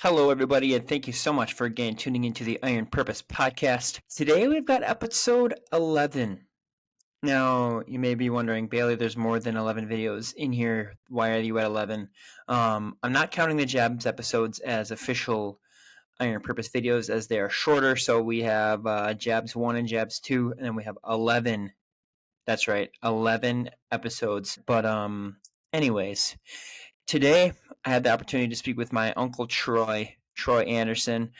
Hello, everybody, and thank you so much for again tuning into the Iron Purpose podcast. Today we've got episode 11. Now, you may be wondering, Bailey, there's more than 11 videos in here. Why are you at 11? I'm not counting the Jabs episodes as official Iron Purpose videos as they are shorter. So we have Jabs 1 and Jabs 2, and then we have 11. That's right, 11 episodes. But anyways, today I had the opportunity to speak with my uncle Troy Anderson.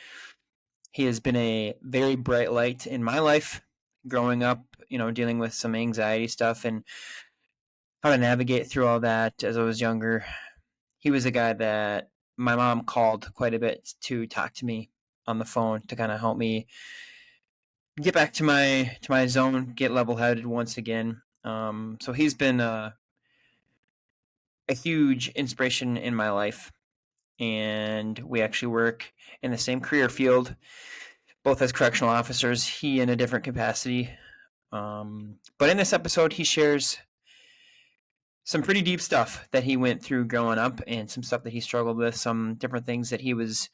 He has been a very bright light in my life growing up, dealing with some anxiety stuff and how to navigate through all that as I was younger. He was a guy that my mom called quite a bit to talk to me on the phone to kind of help me get back to my zone, get level-headed once again. So he's been a huge inspiration in my life, and we actually work in the same career field, both as correctional officers, he in a different capacity. But in this episode, he shares some pretty deep stuff that he went through growing up and some stuff that he struggled with, some different things that he was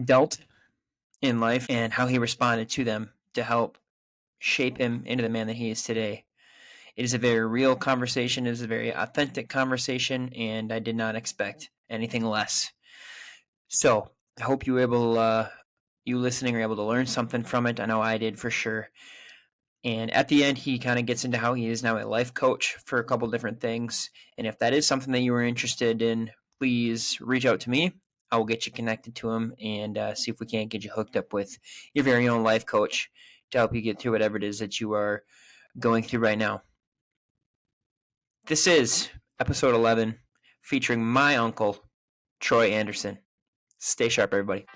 dealt in life and how he responded to them to help shape him into the man that he is today. It is a very real conversation. It is a very authentic conversation, and I did not expect anything less. So I hope you listening are able to learn something from it. I know I did for sure. And at the end, he kind of gets into how he is now a life coach for a couple different things. And if that is something that you are interested in, please reach out to me. I will get you connected to him and see if we can't get you hooked up with your very own life coach to help you get through whatever it is that you are going through right now. This is episode 11 featuring my uncle, Troy Anderson. Stay sharp, everybody.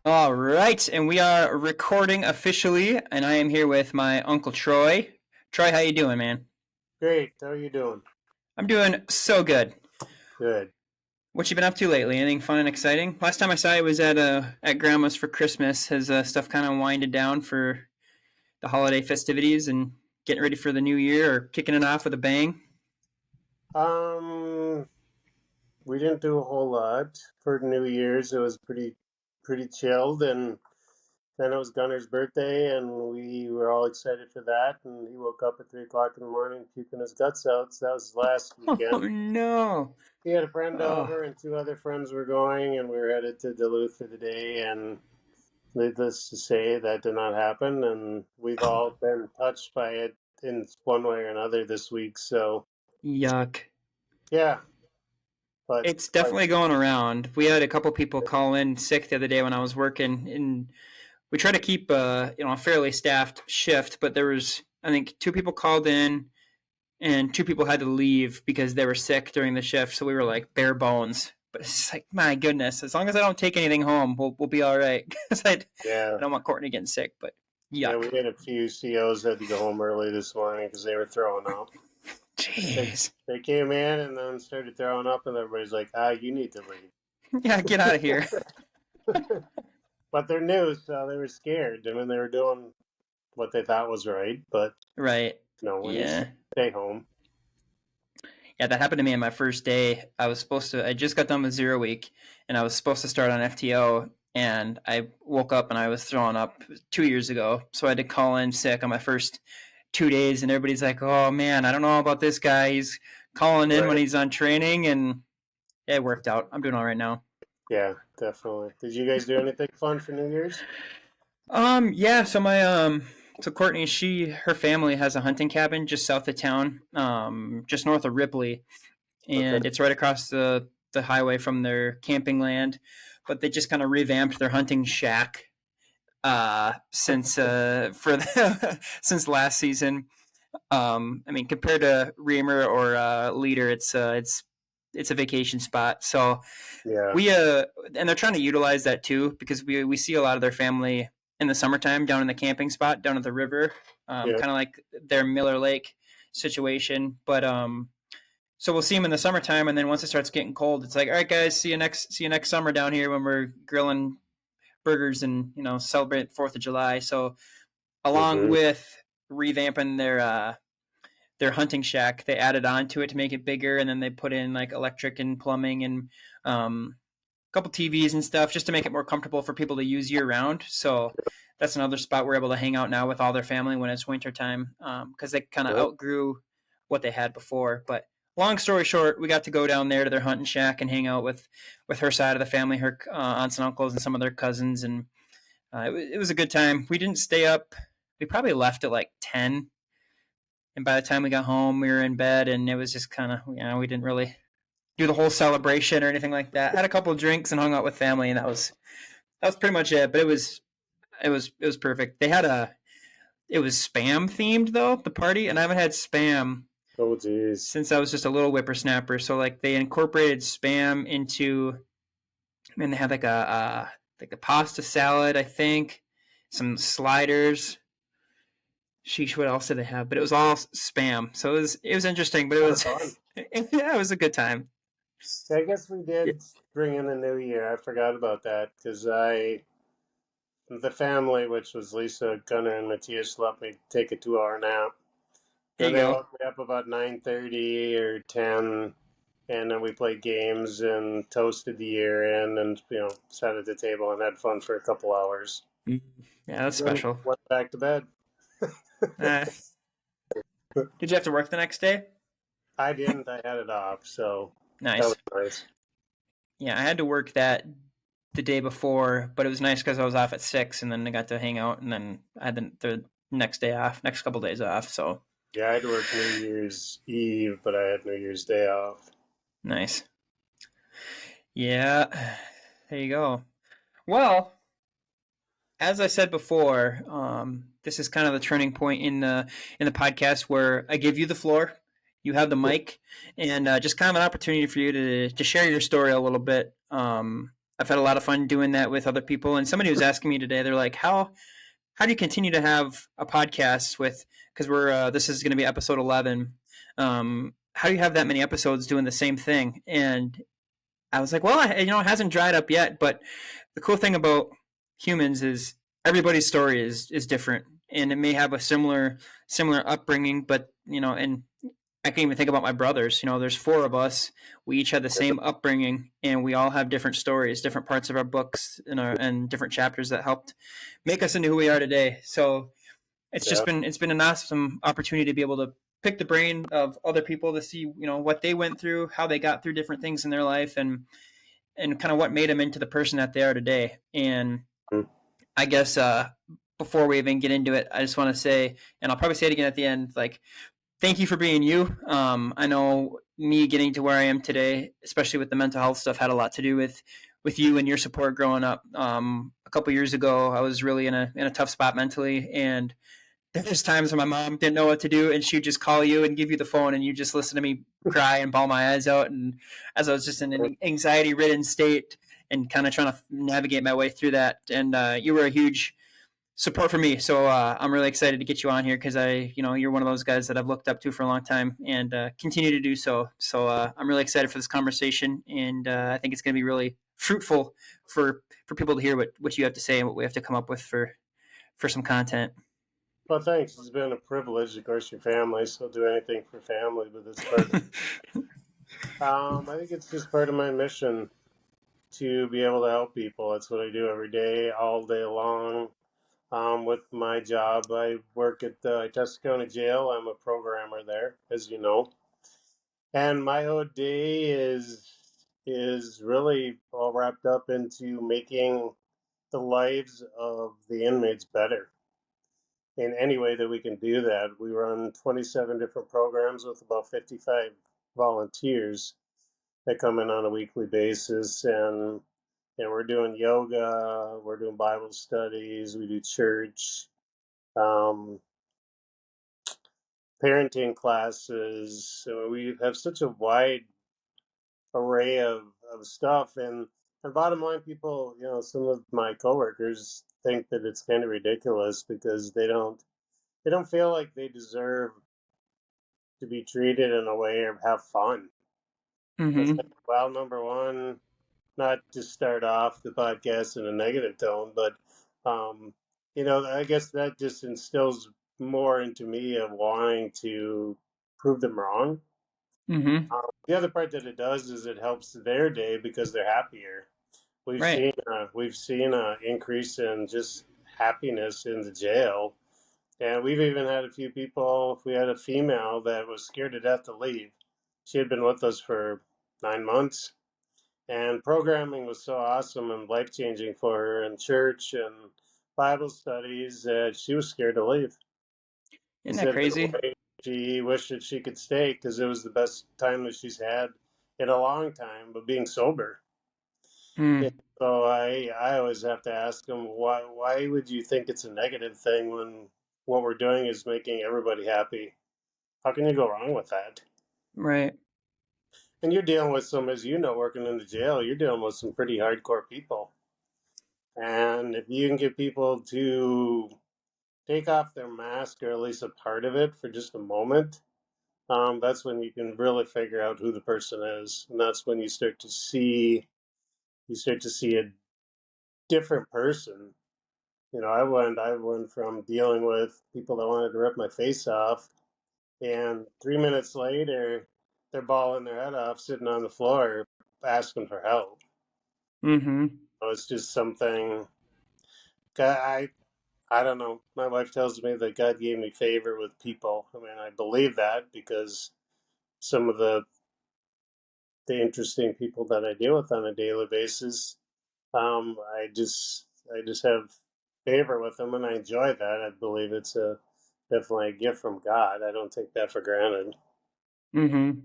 All right, and we are recording officially, and I am here with my Uncle Troy. Troy, how you doing, man? Great. How are you doing? I'm doing so good. Good. What you been up to lately? Anything fun and exciting? Last time I saw you was at Grandma's for Christmas. Has stuff kind of winded down for the holiday festivities and getting ready for the new year, or kicking it off with a bang? We didn't do a whole lot for New Year's. It was pretty chilled, and then it was Gunner's birthday, and we were all excited for that. And he woke up at 3 o'clock in the morning puking his guts out. So that was last weekend. Oh no! He had a friend over, and 2 other friends were going, and we were headed to Duluth for the day. And needless to say, that did not happen, and we've all been touched by it in one way or another this week. So Yuck. yeah. But it's definitely going around. We had a couple people call in sick the other day when I was working, and we try to keep a fairly staffed shift, but there was, I think, 2 people called in and 2 people had to leave because they were sick during the shift. So we were like bare bones. But it's like, my goodness, as long as I don't take anything home, we'll be all right. Because I don't want Courtney getting sick, but yuck. Yeah, we had a few COs had to go home early this morning because they were throwing up. Jeez. They came in and then started throwing up, and everybody's like, you need to leave. Yeah, get out of here. But they're new, so they were scared. I mean, they were doing what they thought was right, but right. You stay home. Yeah, that happened to me on my first day. I just got done with 0 week, and I was supposed to start on FTO, and I woke up and I was throwing up 2 years ago, so I had to call in sick on my first 2 days, and everybody's like, oh man, I don't know about this guy. He's calling in when he's on training, and it worked out. I'm doing all right now. Yeah, definitely. Did you guys do anything fun for New Year's? Yeah, so my so Courtney, her family has a hunting cabin just south of town, just north of Ripley, and it's right across the highway from their camping land, but they just kind of revamped their hunting shack since since last season. I mean, compared to Reamer or Leader, it's a vacation spot. So yeah, we and they're trying to utilize that too, because we see a lot of their family in the summertime down in the camping spot down at the river, kind of like their Miller Lake situation. But So we'll see them in the summertime, and then once it starts getting cold, it's like, all right, guys, see you next summer down here when we're grilling burgers and celebrate Fourth of July. So along Mm-hmm. with revamping their hunting shack, they added on to it to make it bigger, and then they put in like electric and plumbing and a couple TVs and stuff just to make it more comfortable for people to use year round. So that's another spot we're able to hang out now with all their family when it's winter time because they kind of Yep. outgrew what they had before. But long story short, we got to go down there to their hunting shack and hang out with her side of the family, her aunts and uncles, and some of their cousins, and it was a good time. We didn't stay up. We probably left at like 10, and by the time we got home, we were in bed, and it was just kind of we didn't really do the whole celebration or anything like that. Had a couple of drinks and hung out with family, and that was pretty much it. But it was perfect. It was spam themed though, the party, and I haven't had spam Oh, geez. since I was just a little whippersnapper. So like they incorporated spam into, and they had like a pasta salad, I think, some sliders. Sheesh, what else did they have? But it was all spam, so it was interesting, but it Kind of was fun. yeah, it was a good time. I guess we Yeah. did bring in the new year. I forgot about that because the family, which was Lisa, Gunnar, and Matthias, let me take a 2 hour nap. There Then you they go. woke me up about 9:30 or 10, and then we played games and toasted the year in, and sat at the table and had fun for a couple hours. Mm. Yeah, that's Then special. went back to bed. Uh, did you have to work the next day? I didn't. I had it off, so that was Nice. nice. Yeah, I had to work that the day before, but it was nice because I was off at 6, and then I got to hang out, and then I had the next day off, next couple days off. So Yeah, I had to work New Year's Eve, but I had New Year's Day off. nice. Yeah, there you go. Well, as I said before, this is kind of the turning point in the podcast where I give you the floor, you have the mic, and just kind of an opportunity for you to share your story a little bit. I've had a lot of fun doing that with other people, and somebody was asking me today. They're like, how do you continue to have a podcast with, because we're this is going to be episode 11. How do you have that many episodes doing the same thing? And I was like, well, it hasn't dried up yet, but the cool thing about humans is everybody's story is different, and it may have a similar upbringing, but and I can even think about my brothers. There's four of us. We each had the same upbringing, and we all have different stories, different parts of our books, and different chapters that helped make us into who we are today. So Yeah. it's been an awesome opportunity to be able to pick the brain of other people to see what they went through, how they got through different things in their life, and kind of what made them into the person that they are today. And Mm. I guess before we even get into it, I just want to say, and I'll probably say it again at the end, like, thank you for being you. I know me getting to where I am today, especially with the mental health stuff, had a lot to do with you and your support growing up. A couple years ago, I was really in a tough spot mentally, and there's times when my mom didn't know what to do, and she'd just call you and give you the phone, and you just listen to me cry and bawl my eyes out. And as I was just in an anxiety-ridden state and kind of trying to navigate my way through that, and you were a huge support for me. So I'm really excited to get you on here because you're one of those guys that I've looked up to for a long time and continue to do so. So I'm really excited for this conversation, and I think it's going to be really fruitful for people to hear what you have to say and what we have to come up with for some content. Well, thanks. It's been a privilege. Of course, your family, so I'll do anything for family, but it's part of. I think it's just part of my mission to be able to help people. That's what I do every day, all day long. With my job, I work at the Itasca County Jail. I'm a programmer there, as you know, and my whole day is really all wrapped up into making the lives of the inmates better in any way that we can do that. We run 27 different programs with about 55 volunteers that come in on a weekly basis, and we're doing yoga, we're doing Bible studies, we do church, um, parenting classes. So we have such a wide array of stuff, and bottom line, people, some of my coworkers think that it's kind of ridiculous because they don't feel like they deserve to be treated in a way or have fun. I said, Mm-hmm. well, number one, not to start off the podcast in a negative tone, but um, I guess that just instills more into me of wanting to prove them wrong. Mm-hmm. The other part that it does is it helps their day because they're happier. We've Right. seen we've seen a increase in just happiness in the jail, and we've even had a few people. We had a female that was scared to death to leave. She had been with us for 9 months, and programming was so awesome and life changing for her in church and Bible studies that she was scared to leave. She Isn't that said in a crazy? way she wished that she could stay because it was the best time that she's had in a long time, but being sober. Yeah, Mm. so I always have to ask them why would you think it's a negative thing when what we're doing is making everybody happy? How can you go wrong with that? Right. And you're dealing with some, as you know, working in the jail, you're dealing with some pretty hardcore people. And if you can get people to take off their mask or at least a part of it for just a moment, that's when you can really figure out who the person is, and that's when you start to see a different person. I went from dealing with people that wanted to rip my face off, and 3 minutes later, they're bawling their head off, sitting on the floor, asking for help. Mm-hmm. It's just something. I don't know. My wife tells me that God gave me favor with people. I mean, I believe that because some of the interesting people that I deal with on a daily basis, I just have favor with them, and I enjoy that. I believe it's a definitely a gift from God. I don't take that for granted. Mm-hmm.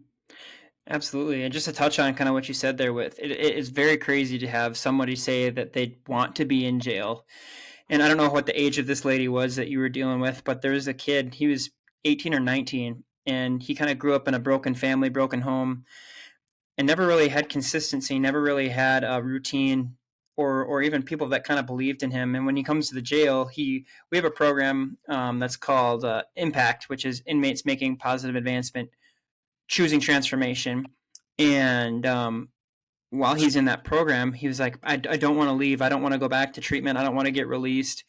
Absolutely. And just to touch on kind of what you said there with it is very crazy to have somebody say that they want to be in jail. And I don't know what the age of this lady was that you were dealing with, but there was a kid, he was 18 or 19, and he kind of grew up in a broken family, broken home, and never really had consistency, never really had a routine or even people that kind of believed in him. And when he comes to the jail, we have a program that's called Impact, which is inmates making positive advancement, choosing transformation. And while he's in that program, he was like, I don't want to leave. I don't want to go back to treatment. I don't want to get released.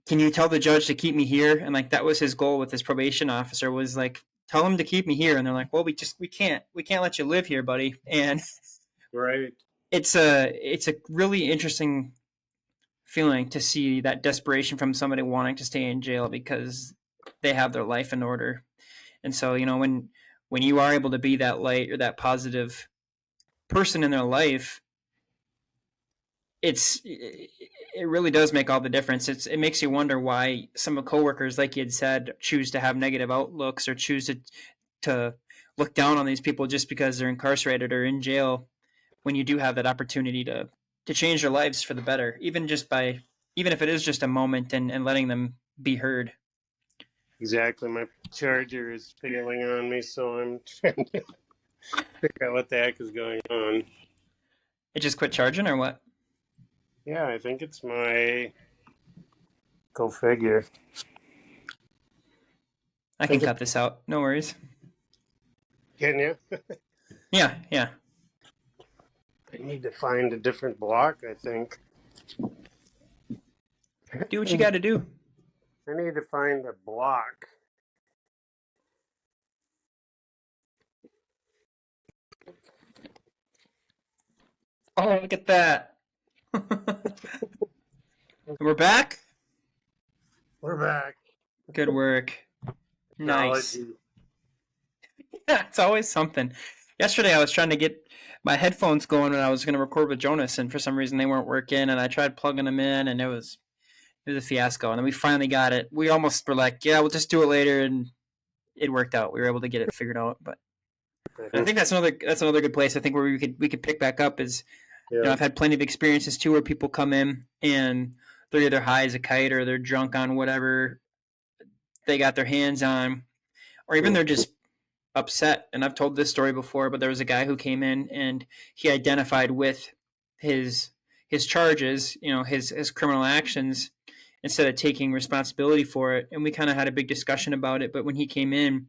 Can you tell the judge to keep me here? And like that was his goal with his probation officer was like, tell him to keep me here. And they're like, well, we can't let you live here, buddy. And Right. it's a really interesting feeling to see that desperation from somebody wanting to stay in jail because they have their life in order. And so, when you are able to be that light or that positive person in their life, it really does make all the difference. It makes you wonder why some of coworkers, like you had said, choose to have negative outlooks or choose to look down on these people just because they're incarcerated or in jail. When you do have that opportunity to change their lives for the better, even if it is just a moment and letting them be heard. Exactly. My charger is failing on me, so I'm trying to figure out what the heck is going on. It just quit charging or what? Yeah, I think it's my. Go figure. I I can think, cut this out. No worries. can you? Yeah, yeah. I need to find a different block, I think. Do what you got to do. I need to find a block. Oh, look at that. We're back. We're back. Good work. Nice. Technology. Yeah, it's always something. Yesterday, I was trying to get my headphones going when I was going to record with Jonas, and for some reason they weren't working. And I tried plugging them in, and it was a fiasco. And then we finally got it. We almost were like, "Yeah, we'll just do it later," and it worked out. We were able to get it figured out. But I I think, think that's another good place. I think where we could pick back up is, yeah. I've had plenty of experiences too where people come in and they're either high as a kite or they're drunk on whatever they got their hands on, or even Mm. they're just upset. And I've told this story before, but there was a guy who came in and he identified with his his charges, his criminal actions, instead of taking responsibility for it. And we kind of had a big discussion about it. But when he came in,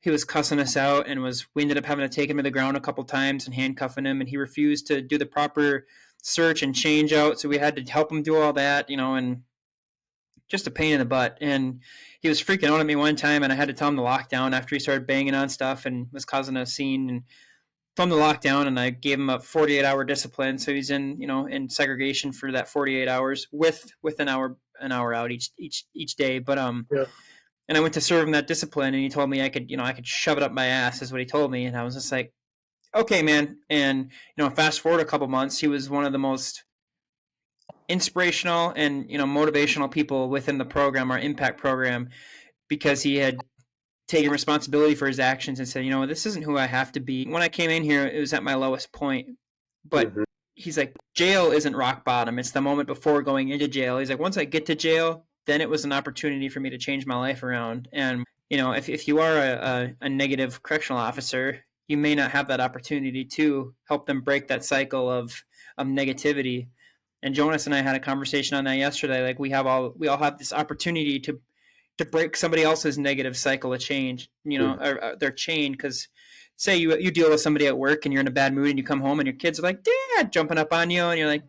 he was cussing us out, and we ended up having to take him to the ground a couple times and handcuffing him, and he refused to do the proper search and change out, so we had to help him do all that, and just a pain in the butt. And he was freaking out at me one time, and I had to tell him to lock down after he started banging on stuff and was causing a scene. And told him to lock down, and I gave him a 48-hour discipline, so he's in segregation for that 48 hours with an hour out each day. But Yeah. and I went to serve him that discipline, and he told me I could shove it up my ass, is what he told me, and I was just like, okay, man. And fast forward a couple months, he was one of the most inspirational and motivational people within the program, our impact program, because he had taken responsibility for his actions and said, this isn't who I have to be. When I came in here, it was at my lowest point. But Hmm. he's like, jail isn't rock bottom. It's the moment before going into jail. He's like, once I get to jail, then it was an opportunity for me to change my life around. And, if you are a negative correctional officer, you may not have that opportunity to help them break that cycle of negativity. And Jonas and I had a conversation on that yesterday. Like we all have this opportunity to break somebody else's negative cycle of change, or their chain. Because say you deal with somebody at work and you're in a bad mood and you come home and your kids are like, Dad, jumping up on you, and you're like,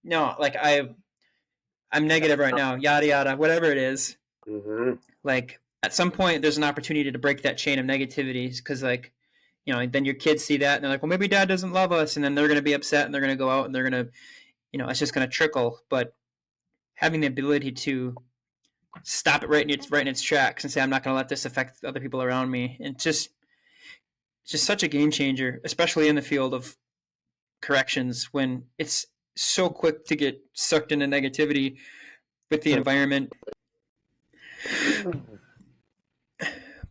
no, like I'm negative right now, yada yada, whatever it is. Hmm. Like at some point, there's an opportunity to break that chain of negativity, because like then your kids see that and they're like, well, maybe Dad doesn't love us, and then they're going to be upset and they're going to go out and they're going to it's just going to trickle. But having the ability to stop it right in its tracks and say, I'm not going to let this affect other people around me, and just such a game changer, especially in the field of corrections, when it's so quick to get sucked into negativity with the environment.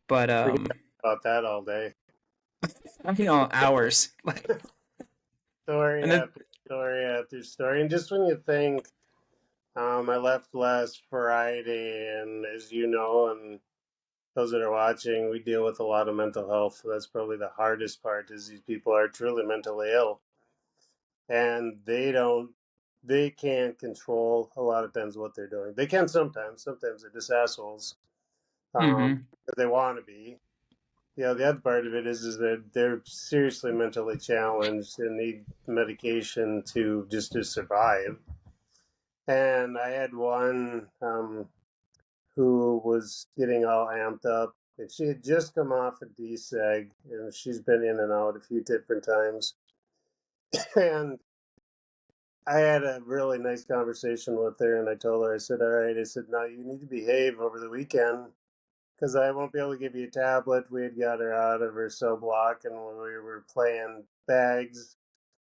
But We can talk about that all day. hours. Story And then after story after story. And just when you think, I left last Friday, and as you know, and those that are watching, we deal with a lot of mental health. So that's probably the hardest part, is these people are truly mentally ill, and they can't control a lot of times what they're doing. They can sometimes they're just assholes. Um, mm-hmm. if they want to be. Yeah, the other part of it is that they're seriously mentally challenged and need medication to survive. And I had one who was getting all amped up, and she had just come off a DSEG, and she's been in and out a few different times. And I had a really nice conversation with her, and I told her, I said, all right, I said, now you need to behave over the weekend, because I won't be able to give you a tablet. We had got her out of her cell block, and we were playing bags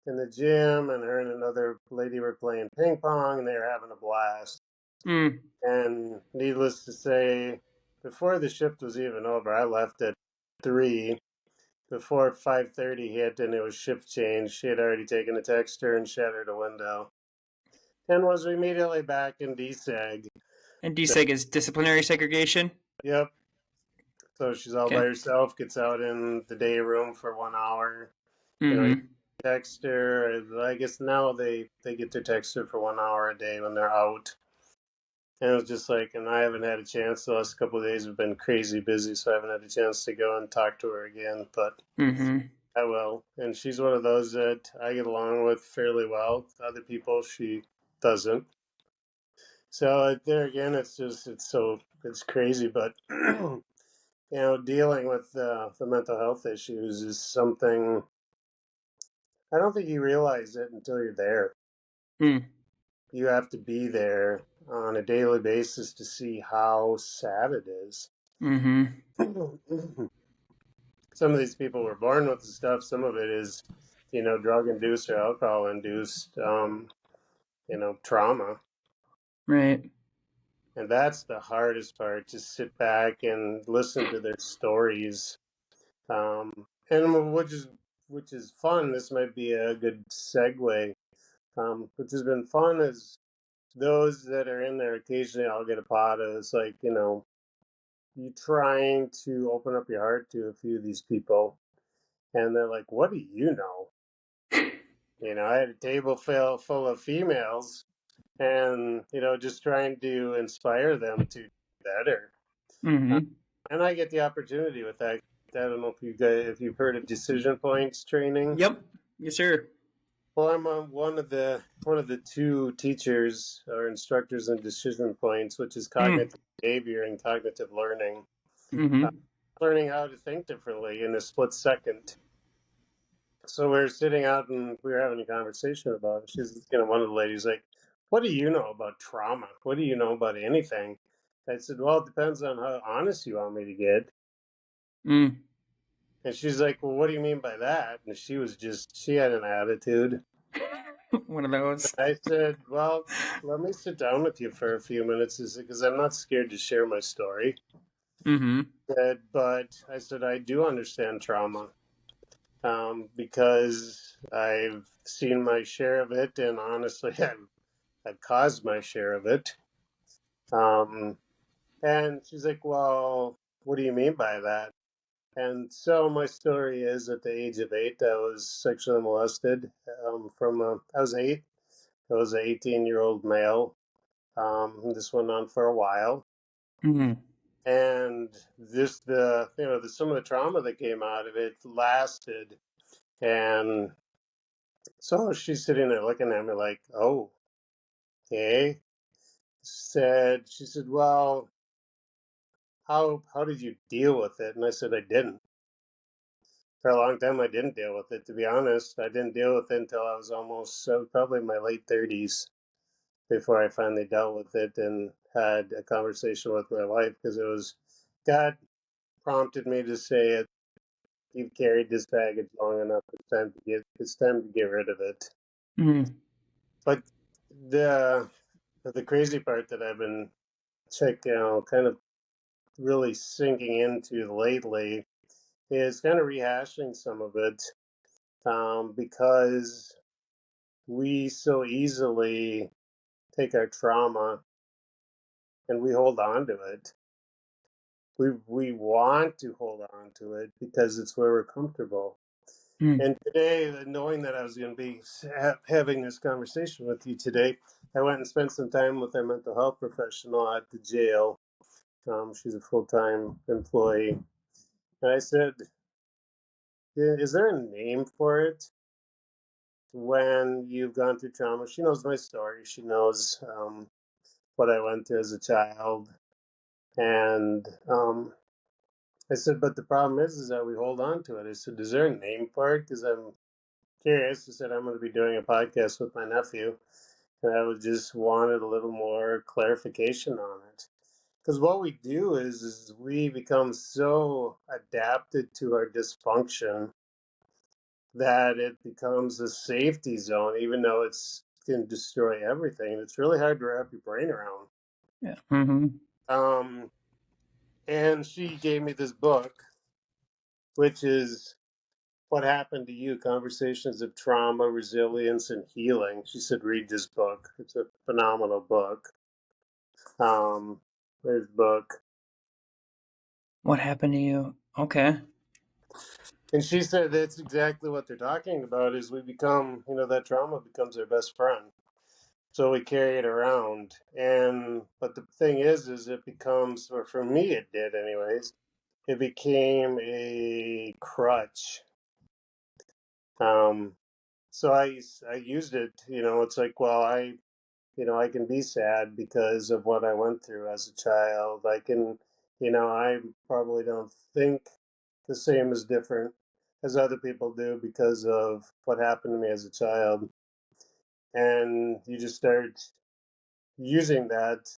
in the gym, and her and another lady were playing ping pong, and they were having a blast. Mm. And needless to say, before the shift was even over, I left at 3. Before 5:30 hit and it was shift change, she had already taken a texter and shattered a window, and was immediately back in DSEG. And So, DSEG is disciplinary segregation. yep. So she's all by Okay. herself, gets out in the day room for 1 hour. You know, you Mm-hmm. text her. I guess now they get to text her for 1 hour a day when they're out. And it was just like, and I haven't had a chance. The last couple of days have been crazy busy, so I haven't had a chance to go and talk to her again. But Mm-hmm. I will. And she's one of those that I get along with fairly well. Other people, she doesn't. So there again, it's crazy. But dealing with the mental health issues is something I don't think you realize it until you're there. Mm. You have to be there on a daily basis to see how sad it is. Mm-hmm. Some of these people were born with the stuff. Some of it is, drug induced or alcohol induced, trauma. Right. And that's the hardest part, to sit back and listen to their stories. And which is fun. This might be a good segue. Which has been fun is those that are in there. Occasionally, I'll get a pot of. It's like, you trying to open up your heart to a few of these people, and they're like, "What do you know?" I had a table full of females, and just trying to inspire them to do better. Uh, Mm-hmm. and I get the opportunity with that. I don't know if you've heard of decision points training. Yep. Yes, sir. Well, I'm one of the two teachers or instructors in decision points, which is Mm. cognitive behavior and cognitive learning. Uh, Mm-hmm. Learning how to think differently in a split second. So we were sitting out and we were having a conversation about it. She's, one of the ladies like, "What do you know about trauma? What do you know about anything?" I said, "Well, it depends on how honest you want me to get." Mm. And she's like, "Well, what do you mean by that?" And she had an attitude. One of those. I said, "Well, let me sit down with you for a few minutes because I'm not scared to share my story." Mm-hmm. But I said, "I do understand trauma because I've seen my share of it, and honestly, I've caused my share of it." Um, and she's like, "Well, what do you mean by that?" And so my story is at the age of 8, I was sexually molested I was 8. I was an 18-year-old male. This went on for a while. Mm-hmm. And some of the trauma that came out of it lasted. And so she's sitting there looking at me like, "Oh, okay." She said, "Well, how did you deal with it?" And I said, "I didn't. For a long time, I didn't deal with it. To be honest, I didn't deal with it until I was probably in my late 30s before I finally dealt with it and had a conversation with my wife because it was God prompted me to say it. You've carried this baggage long enough. It's time to get rid of it." Mm-hmm. But the crazy part that I've been kind of really sinking into lately is kind of rehashing some of it because we so easily take our trauma and we hold on to it. We want to hold on to it because it's where we're comfortable. Mm. And today, knowing that I was going to be having this conversation with you today, I went and spent some time with our mental health professional at the jail. She's a full-time employee. And I said, "Yeah, is there a name for it when you've gone through trauma?" She knows my story. She knows what I went through as a child. And I said, "But the problem is that we hold on to it." I said, "Is there a name for it? Because I'm curious." I said, "I'm going to be doing a podcast with my nephew, and I would just wanted a little more clarification on it." Because what we do is we become so adapted to our dysfunction that it becomes a safety zone, even though it's can destroy everything. It's really hard to wrap your brain around. Yeah. Mm-hmm. Um, and she gave me this book, which is "What Happened to You: Conversations of Trauma, Resilience, and Healing." She said, "Read this book. It's a phenomenal book." Um, there's the book. What happened to you? Okay. And she said that's exactly what they're talking about is we become, that trauma becomes our best friend. So we carry it around. But the thing is it becomes, or for me it did anyways, it became a crutch. Um, so I used it, it's like, well, I can be sad because of what I went through as a child. I probably don't think the same as different as other people do because of what happened to me as a child. And you just start using that,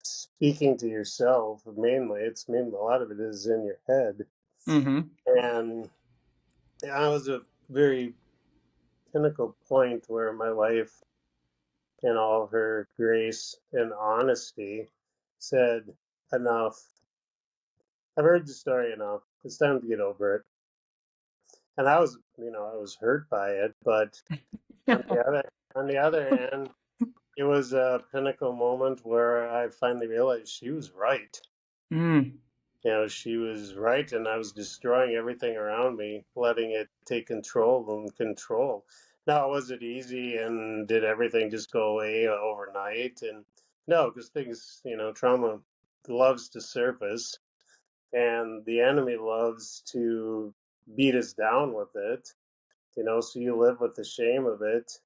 speaking to yourself mainly. It's mainly a lot of it is in your head. Mm-hmm. And I was a very pinnacle point where my wife, in all her grace and honesty, said, "Enough. I've heard the story enough. It's time to get over it." And I was hurt by it, but on the other on the other hand, it was a pinnacle moment where I finally realized she was right. Mm. She was right, and I was destroying everything around me, letting it take control. Now, was it easy, and did everything just go away overnight? And no, because things, trauma loves to surface. and the enemy loves to beat us down with it, so you live with the shame of it.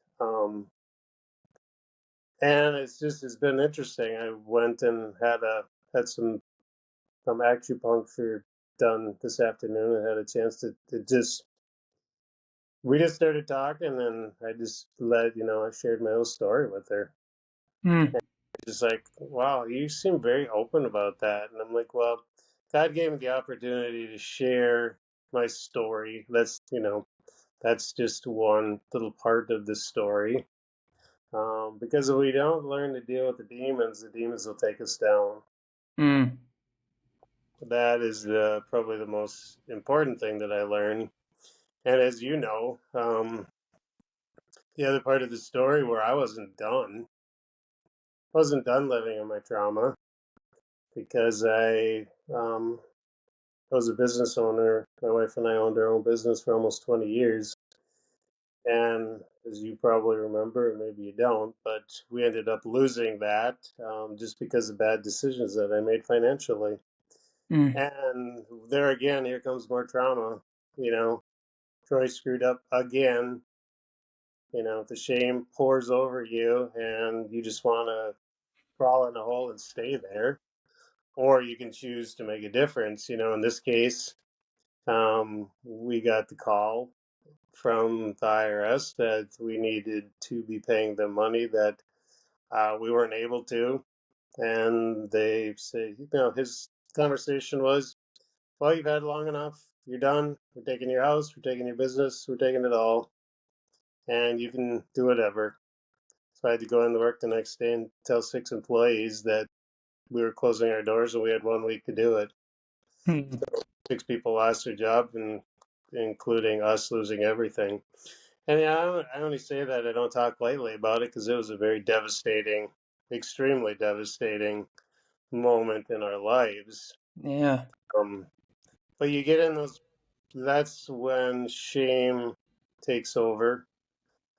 And it's been interesting. I went and had some acupuncture done this afternoon. I had a chance to just we just started talking, and I just I shared my whole story with her. Mm. Just like, wow, you seem very open about that. And I'm like, well, God gave me the opportunity to share my story. That's just one little part of the story. Because if we don't learn to deal with the demons will take us down. Mm. That is probably the most important thing that I learned. And as you know, the other part of the story where I wasn't done living in my trauma because I was a business owner. My wife and I owned our own business for almost 20 years. And as you probably remember, and maybe you don't, but we ended up losing that just because of bad decisions that I made financially. Mm. And there again, here comes more trauma. You know, Troy screwed up again. The shame pours over you, and you just want to crawl in a hole and stay there. Or you can choose to make a difference. In this case, we got the call from the IRS that we needed to be paying them money that we weren't able to. And they say, his conversation was, well, you've had it long enough. You're done. We're taking your house. We're taking your business. We're taking it all. And you can do whatever. So I had to go into work the next day and tell 6 employees that we were closing our doors and we had 1 week to do it. Mm. 6 people lost their job, and including us losing everything. And yeah, I only say that I don't talk lightly about it because it was a very devastating, extremely devastating moment in our lives. Yeah. Um, but you get in those, that's when shame takes over,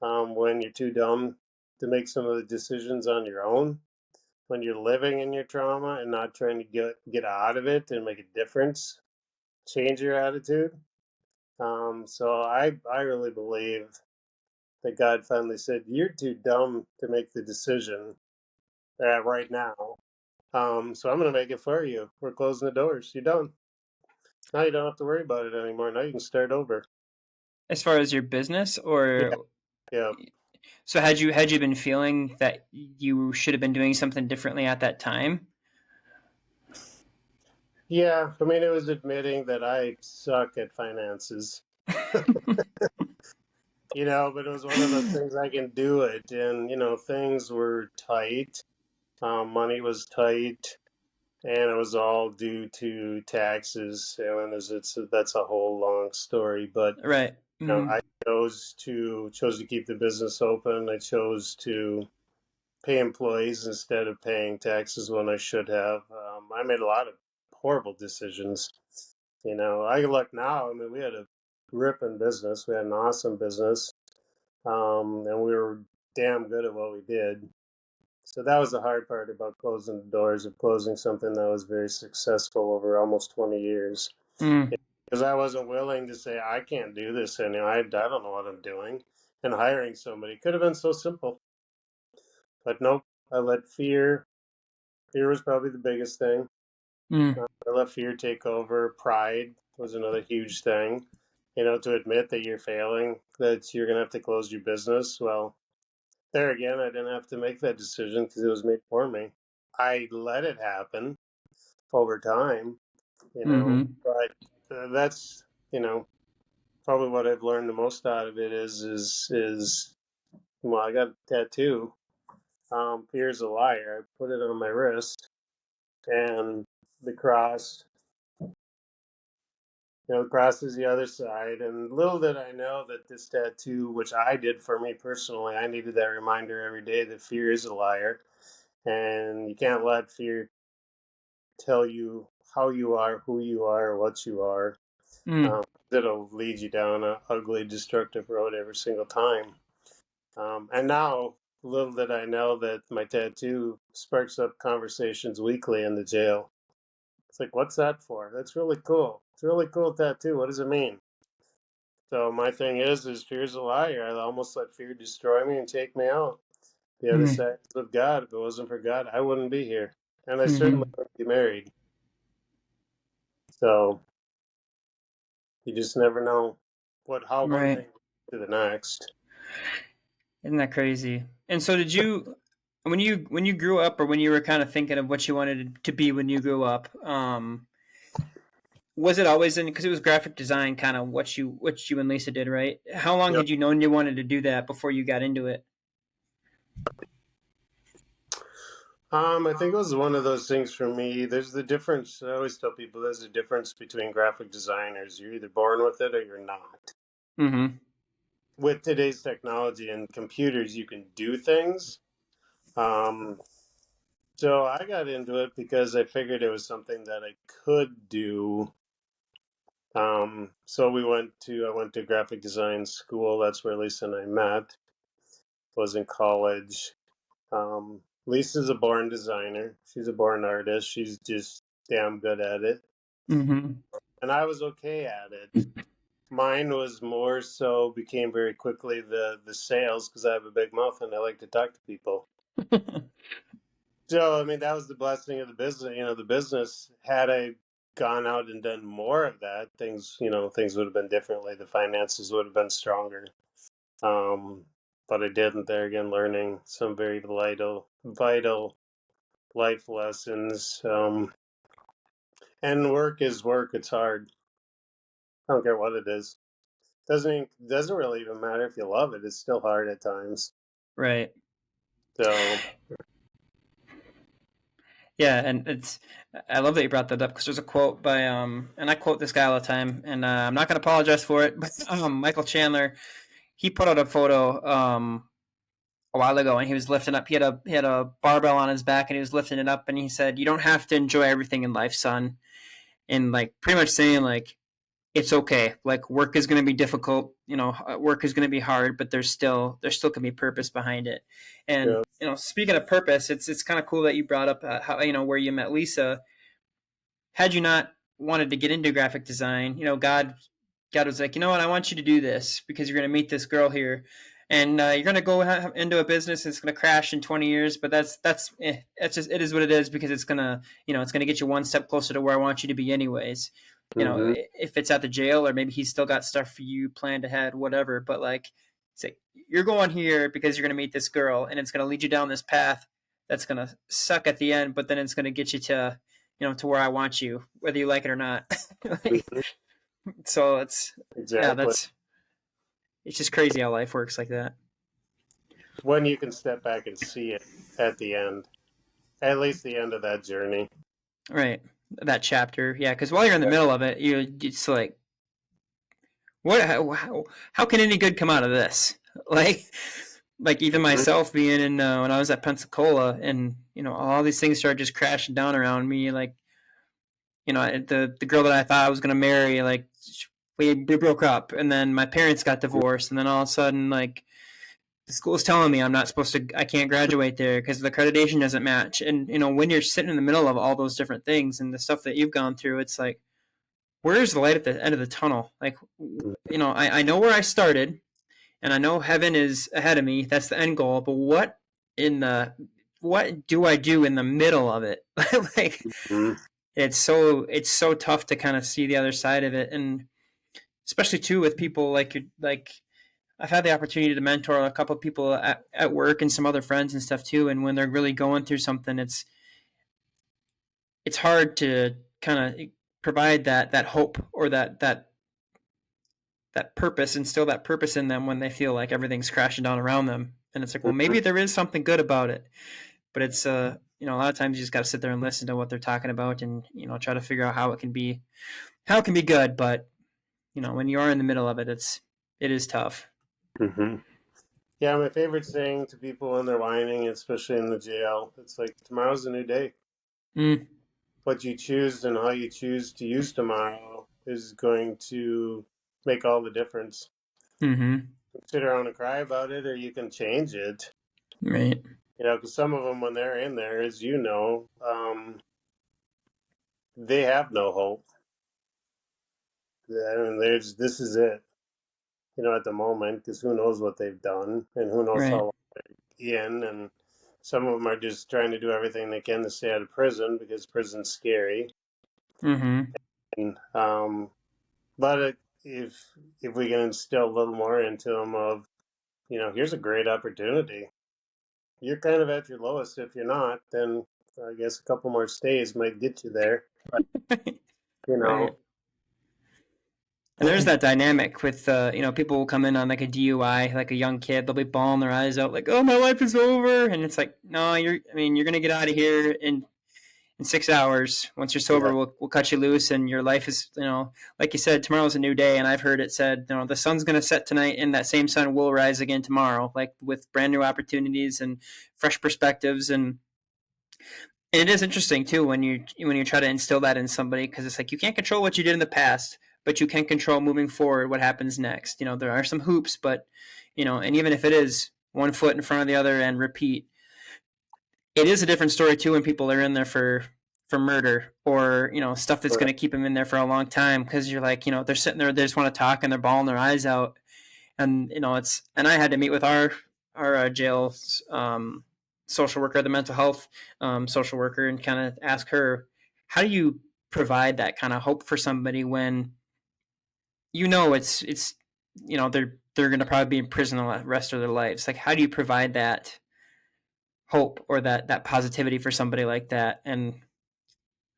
when you're too dumb to make some of the decisions on your own, when you're living in your trauma and not trying to get out of it and make a difference, change your attitude. So I really believe that God finally said, "You're too dumb to make the decision right now. So I'm going to make it for you. We're closing the doors. You're done. Now you don't have to worry about it anymore. Now you can start over." As far as your business, Yeah, or yeah, so had you been feeling that you should have been doing something differently at that time? yeah. I mean, it was admitting that I suck at finances. But it was one of those things I can do it, and things were tight. Money was tight, and it was all due to taxes. And that's a whole long story. But Right. I Mm. chose to keep the business open. I chose to pay employees instead of paying taxes when I should have. I made a lot of horrible decisions. I look now. I mean, we had a ripping business. We had an awesome business, and we were damn good at what we did. So that was the hard part about closing the doors of closing something that was very successful over almost 20 years. Mm. Because I wasn't willing to say, I can't do this anymore. I don't know what I'm doing. And hiring somebody could have been so simple. But nope, I let fear was probably the biggest thing. Mm. I let fear take over. Pride was another huge thing. To admit that you're failing, that you're going to have to close your business. Well, there again, I didn't have to make that decision because it was made for me. I let it happen over time, Mm-hmm. but that's, you know, probably what I've learned the most out of it is well, I got a tattoo. Fear's a liar. I put it on my wrist, and the cross, the cross is the other side. And little did I know that this tattoo, which I did for me personally, I needed that reminder every day that fear is a liar, and you can't let fear tell you how you are, who you are, or what you are. Mm. Um, that'll lead you down a ugly, destructive road every single time. And now, little did I know that my tattoo sparks up conversations weekly in the jail. It's like, what's that for? That's really cool. It's a really cool tattoo. What does it mean? So my thing is fear's a liar. I almost let fear destroy me and take me out. The other Mm-hmm. side is of God. If it wasn't for God, I wouldn't be here, and I certainly Mm-hmm. wouldn't be married. So you just never know how one Right. thing to the next. Isn't that crazy? And so did you when you grew up or when you were kind of thinking of what you wanted to be when you grew up, was it always in because it was graphic design kind of what you and Lisa did, right? How long Yep. had you known you wanted to do that before you got into it? I think it was one of those things for me. There's the difference. I always tell people there's a difference between graphic designers. You're either born with it or you're not. Mm-hmm. With today's technology and computers, you can do things. Um, so I got into it because I figured it was something that I could do. So I went to graphic design school. That's where Lisa and I met. Was in college. Lisa's a born designer. She's a born artist. She's just damn good at it. Mm-hmm. And I was okay at it. Mine was more so became very quickly the sales because I have a big mouth and I like to talk to people. So I mean that was the blessing of the business. The business had I gone out and done more of that, things would have been differently. The finances would have been stronger. Um, but I didn't. There again, learning some very vital life lessons. And work is work. It's hard. I don't care what it is. Doesn't really even matter if you love it. It's still hard at times. Right. So Yeah, and I love that you brought that up because there's a quote by and I quote this guy all the time, and I'm not going to apologize for it, but Michael Chandler, he put out a photo a while ago, and he was lifting up. He had a barbell on his back, and he was lifting it up, and he said, "You don't have to enjoy everything in life, son," and like pretty much saying like it's okay. Like work is going to be difficult, work is going to be hard, but there still can be purpose behind it. And yeah. speaking of purpose, it's kind of cool that you brought up how where you met Lisa. Had you not wanted to get into graphic design, God was like, you know what, I want you to do this because you're going to meet this girl here, and you're going to go into a business that's going to crash in 20 years. But it's just it is what it is because it's gonna get you one step closer to where I want you to be, anyways. Hmm. If it's at the jail or maybe he's still got stuff for you planned ahead, whatever. But like, it's like you're going here because you're going to meet this girl, and it's going to lead you down this path that's going to suck at the end, but then it's going to get you to where I want you, whether you like it or not. Like, Hmm. so yeah, Exactly. it's just crazy how life works like that. When you can step back and see it at the end, at least the end of that journey. Right. That chapter. Yeah. Cause while you're in the middle of it, it's like, how can any good come out of this? Like, like even Hmm. myself being in, when I was at Pensacola and, all these things started just crashing down around me. Like, the girl that I thought I was going to marry, like we broke up, and then my parents got divorced. And then all of a sudden, like, the school's telling me I can't graduate there because the accreditation doesn't match. And when you're sitting in the middle of all those different things and the stuff that you've gone through, it's like, where's the light at the end of the tunnel? Like, I know where I started, and I know heaven is ahead of me. That's the end goal. But what do I do in the middle of it? Like, Hmm. it's so tough to kind of see the other side of it, and especially too with people like I've had the opportunity to mentor a couple of people at work and some other friends and stuff too. And when they're really going through something, it's hard to kind of provide that hope or that purpose, instill that purpose in them when they feel like everything's crashing down around them. And it's like, well, Hmm. maybe there is something good about it, but it's a lot of times you just got to sit there and listen to what they're talking about, and try to figure out how it can be good. But when you are in the middle of it, it is tough. Hmm. Yeah, my favorite saying to people when they're whining, especially in the jail, it's like tomorrow's a new day. Mm, What you choose and how you choose to use tomorrow is going to make all the difference. mm-hmm. Sit around and cry about it, or you can change it. Right. Because some of them, when they're in there, as you know, they have no hope. I mean, this is it, at the moment, because who knows what they've done and who knows how Right. long in. And some of them are just trying to do everything they can to stay out of prison because prison's scary. Mm-hmm. And, but if we can instill a little more into them of, here's a great opportunity. You're kind of at your lowest. If you're not, then I guess a couple more stays might get you there. But, you Right. know, And there's that dynamic with, people will come in on like a DUI, like a young kid. They'll be bawling their eyes out, like, "Oh, my life is over," and it's like, no, you're gonna get out of here in 6 hours. Once you're yeah, sober, we'll cut you loose, and your life is, like you said, tomorrow's a new day. And I've heard it said, the sun's gonna set tonight, and that same sun will rise again tomorrow, like with brand new opportunities and fresh perspectives. And it is interesting too when you try to instill that in somebody, because it's like you can't control what you did in the past, but you can control moving forward what happens next. There are some hoops, but and even if it is one foot in front of the other and repeat, it is a different story too when people are in there for murder, or stuff that's going to keep them in there for a long time, because you're like, they're sitting there, they just want to talk, and they're bawling their eyes out. And and I had to meet with our jail social worker, the mental health social worker, and kind of ask her, how do you provide that kind of hope for somebody when it's they're going to probably be in prison the rest of their lives. Like, how do you provide that hope or that positivity for somebody like that? And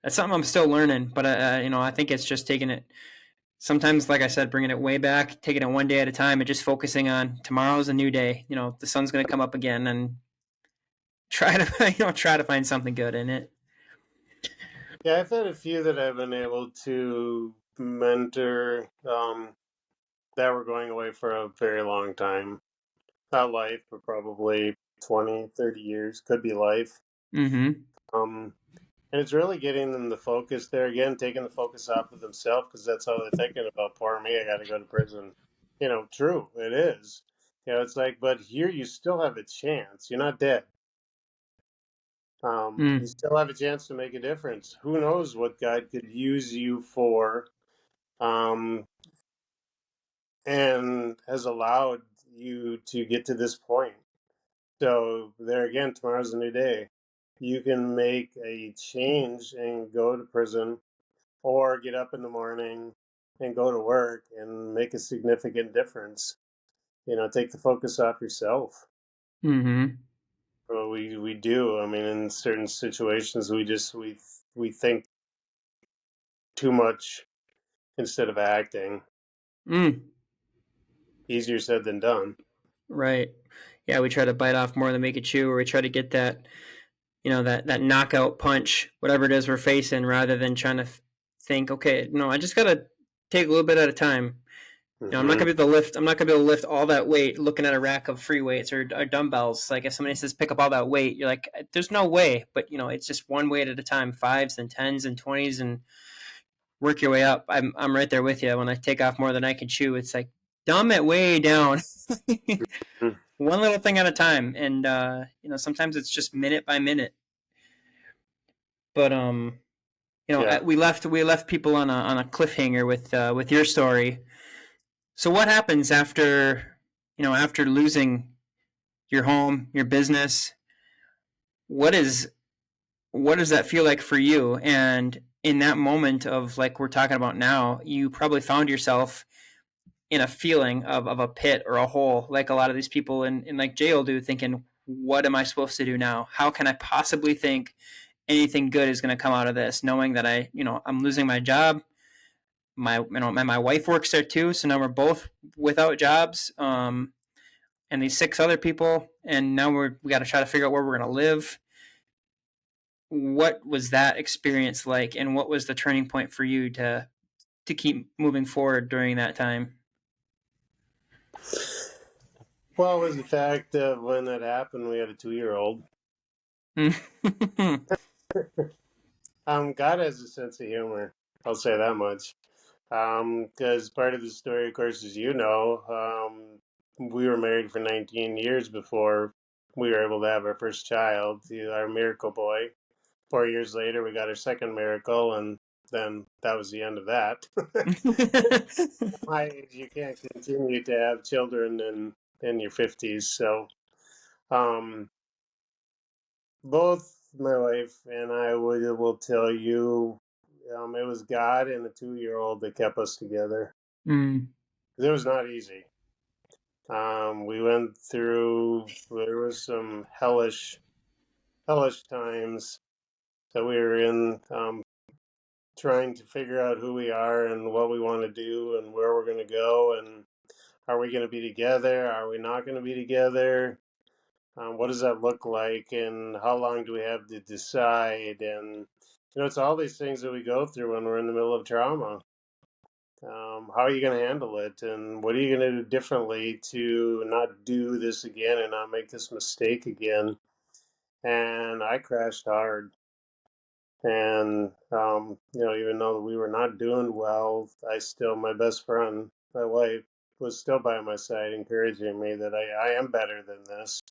that's something I'm still learning, but I think it's just taking it sometimes, like I said, bringing it way back, taking it one day at a time, and just focusing on tomorrow's a new day. The sun's going to come up again, and try to try to find something good in it. yeah. I've had a few that I've been able to mentor that were going away for a very long time. Not life, but probably 20, 30 years. Could be life. Mm-hmm. Um, and it's really getting them the focus there again, taking the focus off of themselves because that's how they're thinking about poor me. I got to go to prison. True, it is. It's like, but here you still have a chance. You're not dead. You Mm. still have a chance to make a difference. Who knows what God could use you for, um, and has allowed you to get to this point. So there again, tomorrow's a new day. You can make a change and go to prison, or get up in the morning and go to work and make a significant difference. Take the focus off yourself. Mm-hmm. Well, we do. I mean, in certain situations, we think too much instead of acting. Mm. Easier said than done. Right. Yeah, we try to bite off more than make it chew, or we try to get that that knockout punch, whatever it is we're facing, rather than trying to think, okay, no, I just gotta take a little bit at a time. I'm not Hmm. gonna be able to lift. I'm not gonna be able to lift all that weight looking at a rack of free weights or dumbbells. Like, if somebody says pick up all that weight, you're like, there's no way. But it's just one weight at a time, fives and tens and 20s, and work your way up. I'm right there with you. When I take off more than I can chew, it's like dumb it way down, one little thing at a time. And sometimes it's just minute by minute. But Yeah. we left people on a cliffhanger with your story. So what happens after losing your home, your business? What is what does that feel like for you? And in that moment of, like we're talking about now, you probably found yourself in a feeling of a pit or a hole, like a lot of these people in like jail do, thinking, what am I supposed to do now? How can I possibly think anything good is going to come out of this, knowing that I'm losing my job. My wife works there too, so now we're both without jobs. And these six other people, and now we got to try to figure out where we're going to live. What was that experience like, and what was the turning point for you to keep moving forward during that time? Well, it was the fact that when that happened, we had a 2-year-old. God has a sense of humor. I'll say that much. Because part of the story, of course, as you know, we were married for 19 years before we were able to have our first child, our miracle boy. 4 years later, we got our second miracle, and then that was the end of that. My age, you can't continue to have children in your 50s. So, um, both my wife and I will tell you, it was God and a 2-year-old that kept us together. Mm. It was not easy. We went through, there was some hellish times that we were in, trying to figure out who we are and what we want to do and where we're going to go, and are we going to be together? Are we not going to be together? What does that look like? And how long do we have to decide? And, it's all these things that we go through when we're in the middle of trauma. How are you going to handle it? And what are you going to do differently to not do this again and not make this mistake again? And I crashed hard. And, even though we were not doing well, my best friend, my wife, was still by my side, encouraging me that I am better than this.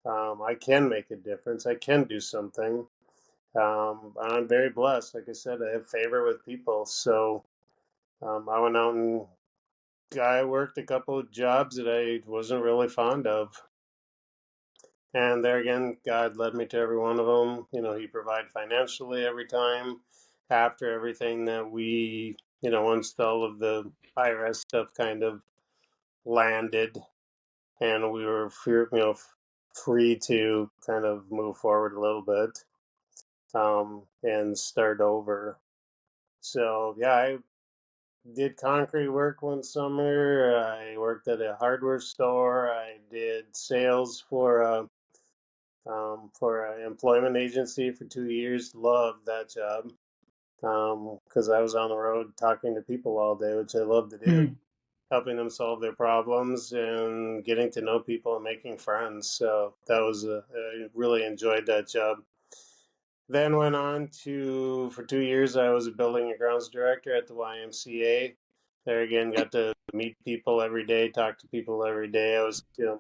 I can make a difference. I can do something. And I'm very blessed. Like I said, I have favor with people. So I went out and I worked a couple of jobs that I wasn't really fond of. And there again, God led me to every one of them. He provided financially every time after everything that once all of the IRS stuff kind of landed and we were free to kind of move forward a little bit, and start over. So, yeah, I did concrete work one summer. I worked at a hardware store. I did sales for an employment agency for 2 years. Loved that job because I was on the road talking to people all day, which I love to do, Mm. helping them solve their problems and getting to know people and making friends. So I really enjoyed that job. Then went on for 2 years, I was a building and grounds director at the YMCA. There again, got to meet people every day, talk to people every day. That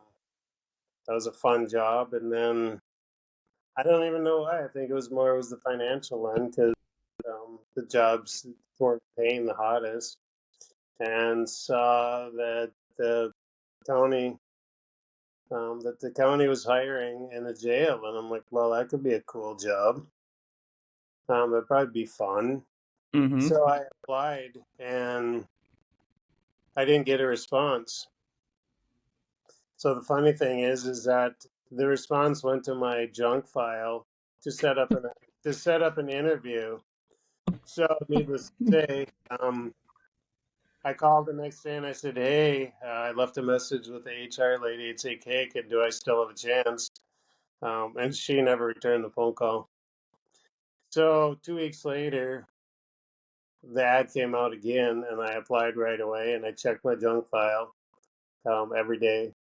was a fun job. And then I don't even know why. I think it was the financial end because the jobs weren't paying the hottest, and saw county that the county was hiring in a jail, and I'm like, well, that could be a cool job. That'd probably be fun. Mm-hmm. So I applied, and I didn't get a response. So the funny thing is that the response went to my junk file to set up an interview. So needless to say, I called the next day and I said, "Hey, I left a message with the HR lady at say, Cake, and do I still have a chance?" And she never returned the phone call. So 2 weeks later, the ad came out again, and I applied right away. And I checked my junk file every day.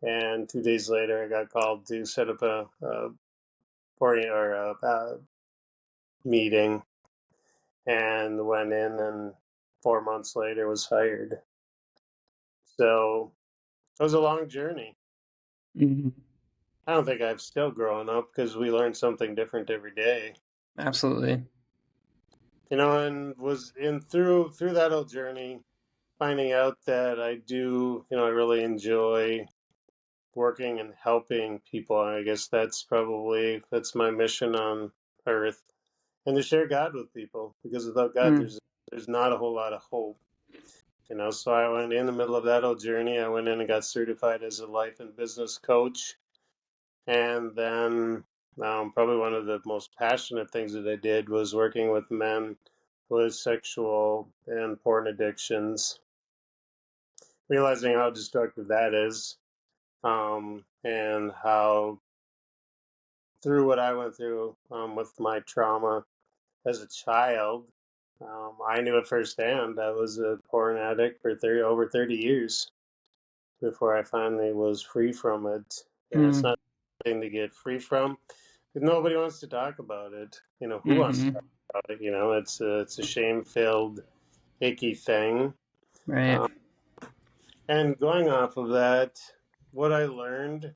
And 2 days later, I got called to set up a meeting, and went in, and 4 months later was hired. So it was a long journey. Mm-hmm. I don't think I've still grown up because we learn something different every day. Absolutely. And was in through that whole journey, finding out that I really enjoy working and helping people. I guess that's my mission on earth, and to share God with people, because without God, Mm. there's not a whole lot of hope. So I went in the middle of that whole journey. I went in and got certified as a life and business coach. And then probably one of the most passionate things that I did was working with men with sexual and porn addictions, realizing how destructive that is, and how through what I went through with my trauma as a child, I knew it firsthand. I was a porn addict for over 30 years before I finally was free from it. And it's Mm. not a thing to get free from. Nobody wants to talk about it. Who wants to Mm-hmm. talk about it? It's a shame-filled, icky thing. Right. Uh, and going off of that, what I learned,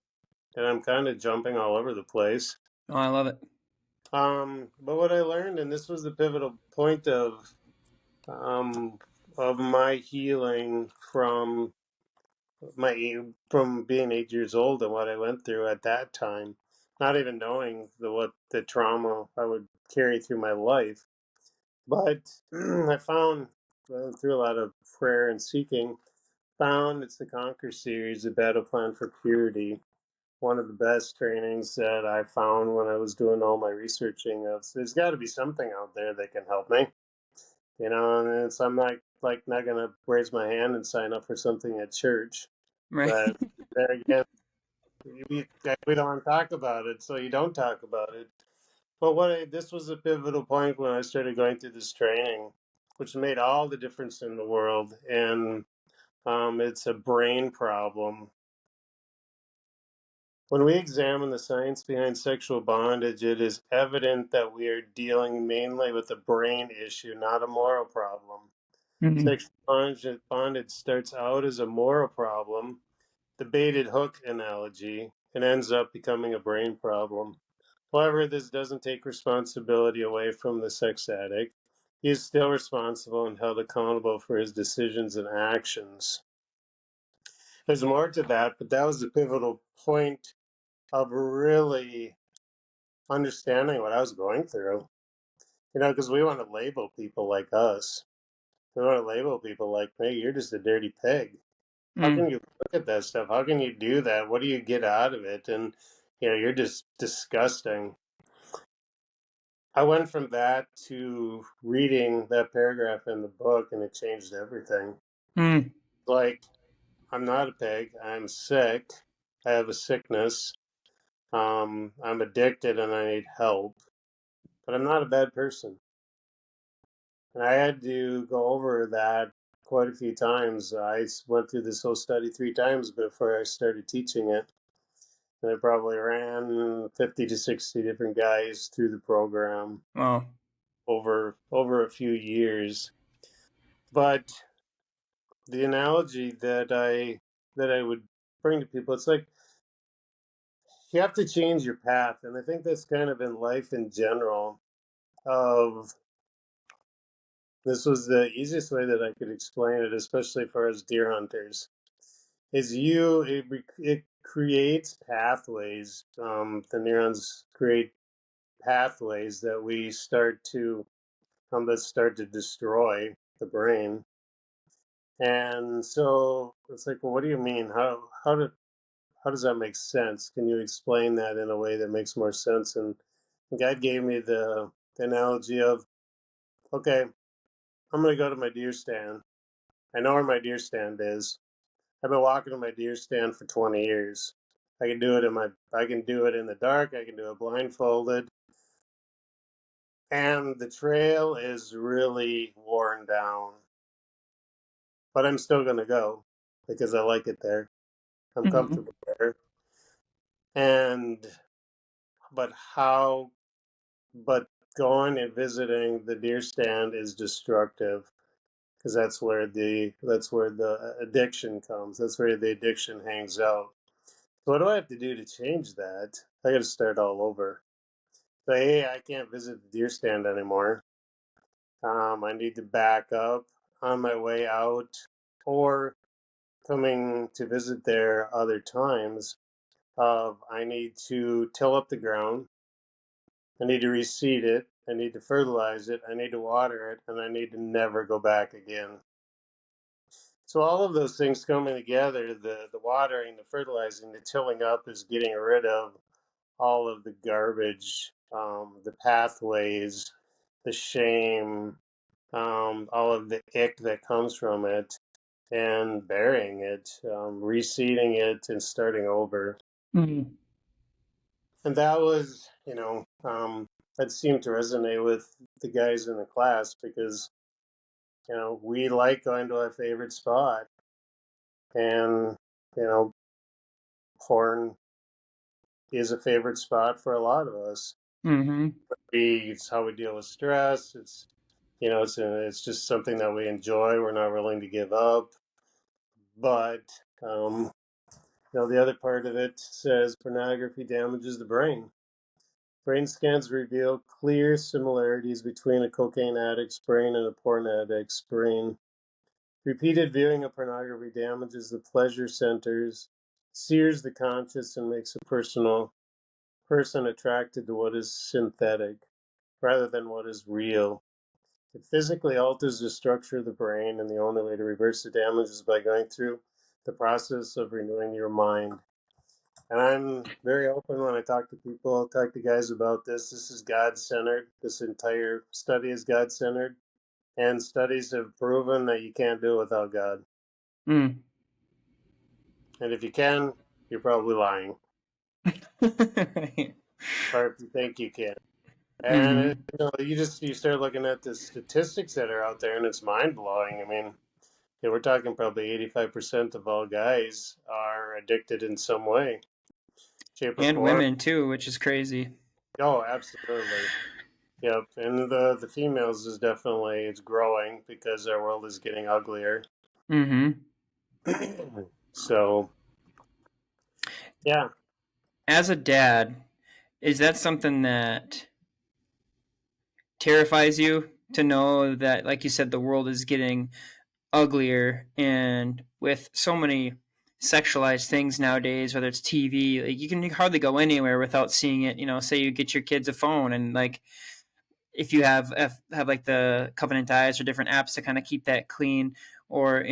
and I'm kind of jumping all over the place, Oh, I love it. But what I learned, and this was the pivotal point um, of my healing from being 8 years old and what I went through at that time, not even knowing what the trauma I would carry through my life. But I found through a lot of prayer and seeking, found it's the Conquer series, the Battle Plan for Purity. One of the best trainings that I found when I was doing all my researching of there's got to be something out there that can help me, and I'm not gonna raise my hand and sign up for something at church. Right. But there again, we don't want to talk about it, so you don't talk about it. But this was a pivotal point when I started going through this training, which made all the difference in the world. And it's a brain problem. When we examine the science behind sexual bondage, it is evident that we are dealing mainly with a brain issue, not a moral problem. Mm-hmm. Sexual bondage starts out as a moral problem, the baited hook analogy, and ends up becoming a brain problem. However, this doesn't take responsibility away from the sex addict. He is still responsible and held accountable for his decisions and actions. There's more to that, but that was the pivotal point of really understanding what I was going through. Because we want to label people like us. We want to label people like, hey, you're just a dirty pig. How Mm. can you look at that stuff? How can you do that? What do you get out of it? And, you're just disgusting. I went from that to reading that paragraph in the book, and it changed everything. Mm. Like, I'm not a pig. I'm sick. I have a sickness. I'm addicted and I need help, but I'm not a bad person. And I had to go over that quite a few times. I went through this whole study 3 times before I started teaching it. And I probably ran 50 to 60 different guys through the program Wow. over a few years. But the analogy that I would bring to people, it's like you have to change your path, and I think that's kind of in life in general. Of This was the easiest way that I could explain it, especially for us deer hunters. It creates pathways. The neurons create pathways that start to destroy the brain. And so it's like, well, what do you mean? How does that make sense? Can you explain that in a way that makes more sense? And God gave me the analogy of, okay, I'm going to go to my deer stand. I know where my deer stand is. I've been walking to my deer stand for 20 years. I can do it in the dark. I can do it blindfolded. And the trail is really worn down, but I'm still going to go because I like it there. I'm Mm-hmm. comfortable there. And, but how but going and visiting the deer stand is destructive because that's where the addiction comes. That's where the addiction hangs out. So what do I have to do to change that? I got to start all over. Say, hey, I can't visit the deer stand anymore. I need to back up on my way out, or coming to visit there other times. I need to till up the ground. I need to reseed it. I need to fertilize it. I need to water it, and I need to never go back again. So all of those things coming together, the watering, the fertilizing, the tilling up is getting rid of all of the garbage, the pathways, the shame, all of the ick that comes from it, and burying it, reseeding it, and starting over. Mm-hmm. And that was, that seemed to resonate with the guys in the class because, we like going to our favorite spot. And, you know, porn is a favorite spot for a lot of us. Mm-hmm. It's how we deal with stress. It's just something that we enjoy. We're not willing to give up. But, the other part of it says pornography damages the brain. Brain scans reveal clear similarities between a cocaine addict's brain and a porn addict's brain. Repeated viewing of pornography damages the pleasure centers, sears the conscious, and makes a person attracted to what is synthetic rather than what is real. It physically alters the structure of the brain, and the only way to reverse the damage is by going through the process of renewing your mind. And I'm very open when I talk to people, talk to guys about this. This is God centered. This entire study is God centered. And studies have proven that you can't do it without God. Mm. And if you can, you're probably lying. Right. Or if you think you can. And Mm-hmm. you start looking at the statistics that are out there, and it's mind blowing. I mean, yeah, we're talking probably 85% of all guys are addicted in some way, shape, or And form. women too, which is crazy. Oh, absolutely. Yep. And the females is definitely it's growing because our world is getting uglier. Mm-hmm. So yeah, As a dad, is that something that terrifies you to know that, like you said, the world is getting uglier, and with so many sexualized things nowadays, whether it's TV, like you can hardly go anywhere without seeing it. Say you get your kids a phone, and like if you have like the Covenant Eyes or different apps to kind of keep that clean, or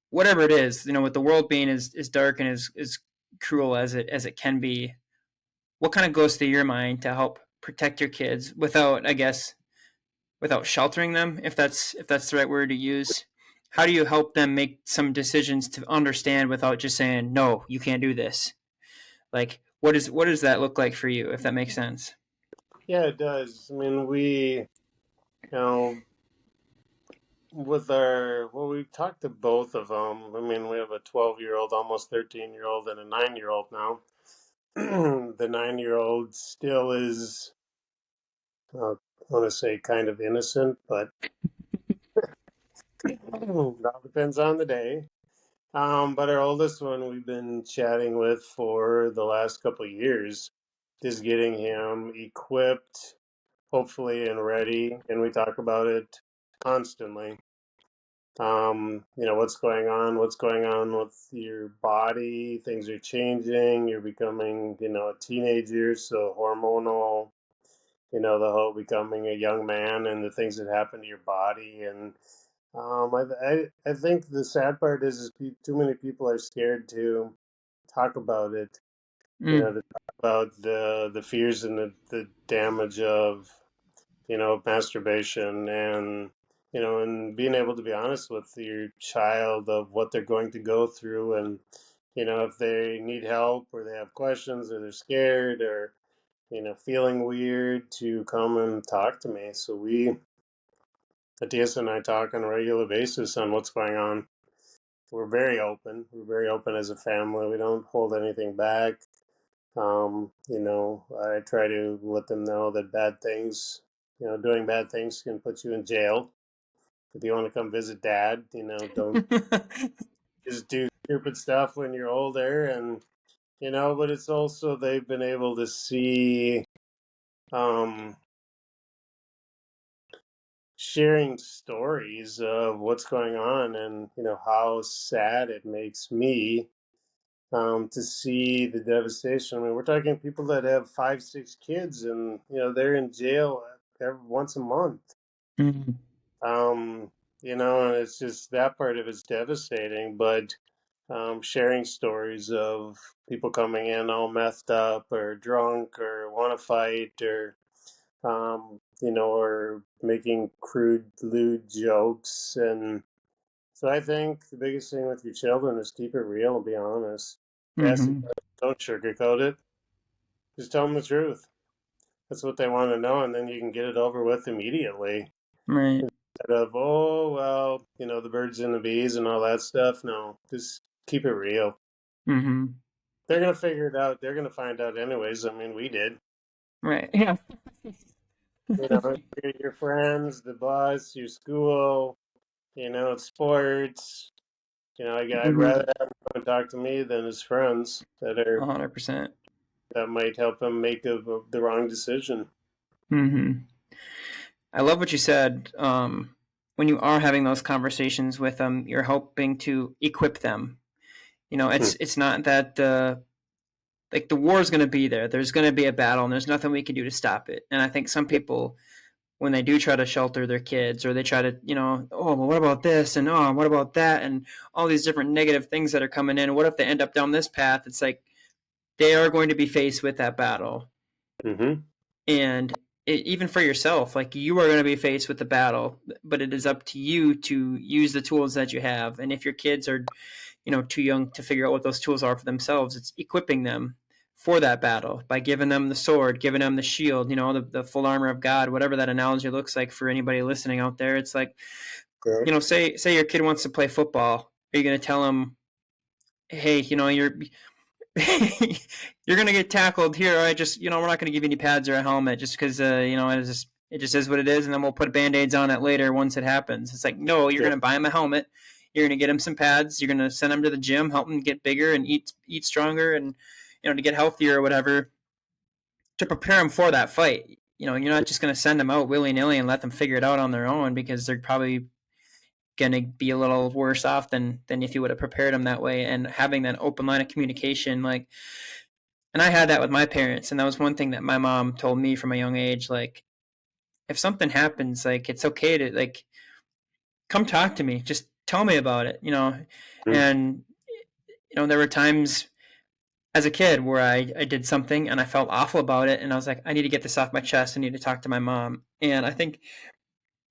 whatever it is, with the world being as dark and as cruel as it can be, what kind of goes through your mind to help protect your kids without, I guess, without sheltering them, if that's the right word to use? How do you help them make some decisions to understand without just saying no, you can't do this? Like, what does that look like for you, if that makes sense? yeah, it does. I mean, know, with our, well, we've talked to both of them. I mean, we have a 12-year-old, almost 13-year-old, and a 9-year-old now. The 9-year-old still is, I want to say, kind of innocent, but it all depends on the day. But our oldest one, we've been chatting with for the last couple of years, just getting him equipped, hopefully, and ready. And we talk about it constantly. What's going on with your body. Things are changing. You're becoming, a teenager, so hormonal, the whole becoming a young man and the things that happen to your body. And I think the sad part is too many people are scared to talk about it, Mm. to talk about the fears and the damage of masturbation and and being able to be honest with your child of what they're going to go through and if they need help or they have questions or they're scared or feeling weird to come and talk to me. So Atias and I talk on a regular basis on what's going on. We're very open. We're very open as a family. We don't hold anything back. I try to let them know that bad things, doing bad things can put you in jail. If you want to come visit dad, don't just do stupid stuff when you're older. And, but it's also, they've been able to see, um, sharing stories of what's going on and, how sad it makes me to see the devastation. I mean, we're talking people that have 5, 6 kids, and they're in jail once a month. Mm. Um, and it's just that part of it's devastating. But sharing stories of people coming in all messed up or drunk or want to fight or making crude, lewd jokes. And so I think the biggest thing with your children is keep it real and be honest. Ask the Mm-hmm. question, don't sugarcoat it. Just tell them the truth. That's what they want to know, and then you can get it over with immediately. Right. Instead of, oh, well, the birds and the bees and all that stuff. No, just keep it real. Mm-hmm. They're going to figure it out. They're going to find out anyways. I mean, we did. Right. Yeah. Your friends, the bus, your school, sports. I'd Mm-hmm. rather have him come and talk to me than his friends that are 100%. that might help them make the wrong decision. Mm-hmm. I love what you said. When you are having those conversations with them, you're hoping to equip them. Hmm. It's not that like the war is going to be there. There's going to be a battle, and there's nothing we can do to stop it. And I think some people, when they do try to shelter their kids, or they try to, oh, well, what about this, and oh, what about that, and all these different negative things that are coming in. What if they end up down this path? It's like they are going to be faced with that battle, Mm-hmm. and even for yourself, like you are going to be faced with the battle, but it is up to you to use the tools that you have. And if your kids are too young to figure out what those tools are for themselves, it's equipping them for that battle by giving them the sword, giving them the shield, the full armor of God, whatever that analogy looks like for anybody listening out there. It's like, Okay. say your kid wants to play football. Are you going to tell him, hey, you're gonna get tackled here. I just, we're not gonna give you any pads or a helmet just because, it just is what it is, and then we'll put band-aids on it later once it happens. It's like, no, you're Yeah. gonna buy him a helmet. You're gonna get him some pads. You're gonna send him to the gym, help him get bigger and eat stronger, and to get healthier or whatever, to prepare him for that fight. You're not just gonna send them out willy nilly and let them figure it out on their own, because they're probably going to be a little worse off than if you would have prepared them that way. And having that open line of communication, like, and I had that with my parents, and that was one thing that my mom told me from a young age. Like, if something happens, like, it's okay to, like, come talk to me. Just tell me about it. Mm-hmm. And there were times as a kid where I did something and I felt awful about it, and I was like, I need to get this off my chest. I need to talk to my mom. And I think,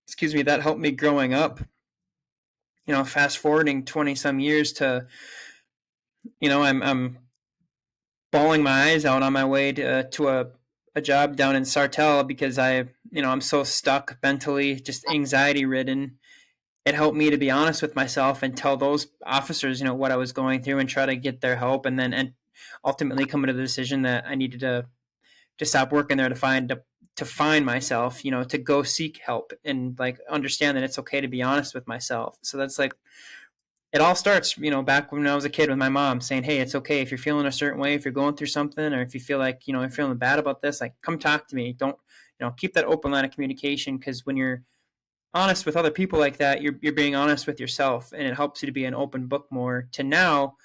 excuse me, that helped me growing up. Fast forwarding 20 some years to, I'm bawling my eyes out on my way to a job down in Sartell because I'm so stuck mentally, just anxiety ridden. It helped me to be honest with myself and tell those officers, what I was going through, and try to get their help, and ultimately come to the decision that I needed to stop working there to find myself, to go seek help, and like understand that it's okay to be honest with myself. So that's like, it all starts, back when I was a kid with my mom saying, hey, it's okay if you're feeling a certain way, if you're going through something, or if you feel like, you're feeling bad about this, like, come talk to me. Don't, keep that open line of communication, because when you're honest with other people like that, you're being honest with yourself, and it helps you to be an open book more to now,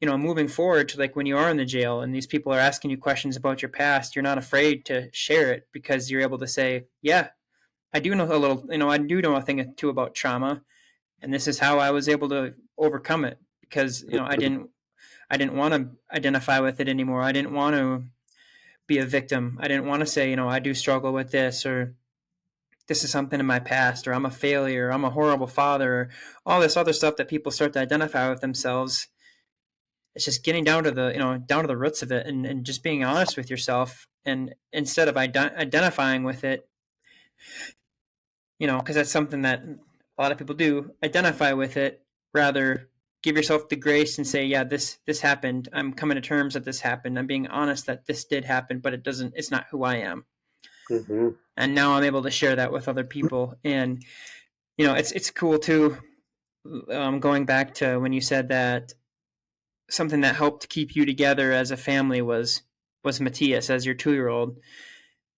moving forward to, like, when you are in the jail and these people are asking you questions about your past, you're not afraid to share it, because you're able to say, yeah, I do know a little, I do know a thing or two about trauma, and this is how I was able to overcome it, because I didn't want to identify with it anymore. I didn't want to be a victim. I didn't want to say, I do struggle with this, or this is something in my past, or I'm a failure, or I'm a horrible father, or all this other stuff that people start to identify with themselves. It's just getting down to the roots of it, and just being honest with yourself, and instead of identifying with it, because that's something that a lot of people do, identify with it, rather give yourself the grace and say, yeah, this happened. I'm coming to terms that this happened. I'm being honest that this did happen, but it's not who I am. Mm-hmm. And now I'm able to share that with other people. And, it's cool too. Going back to when you said that something that helped keep you together as a family was Matthias, as your 2-year-old,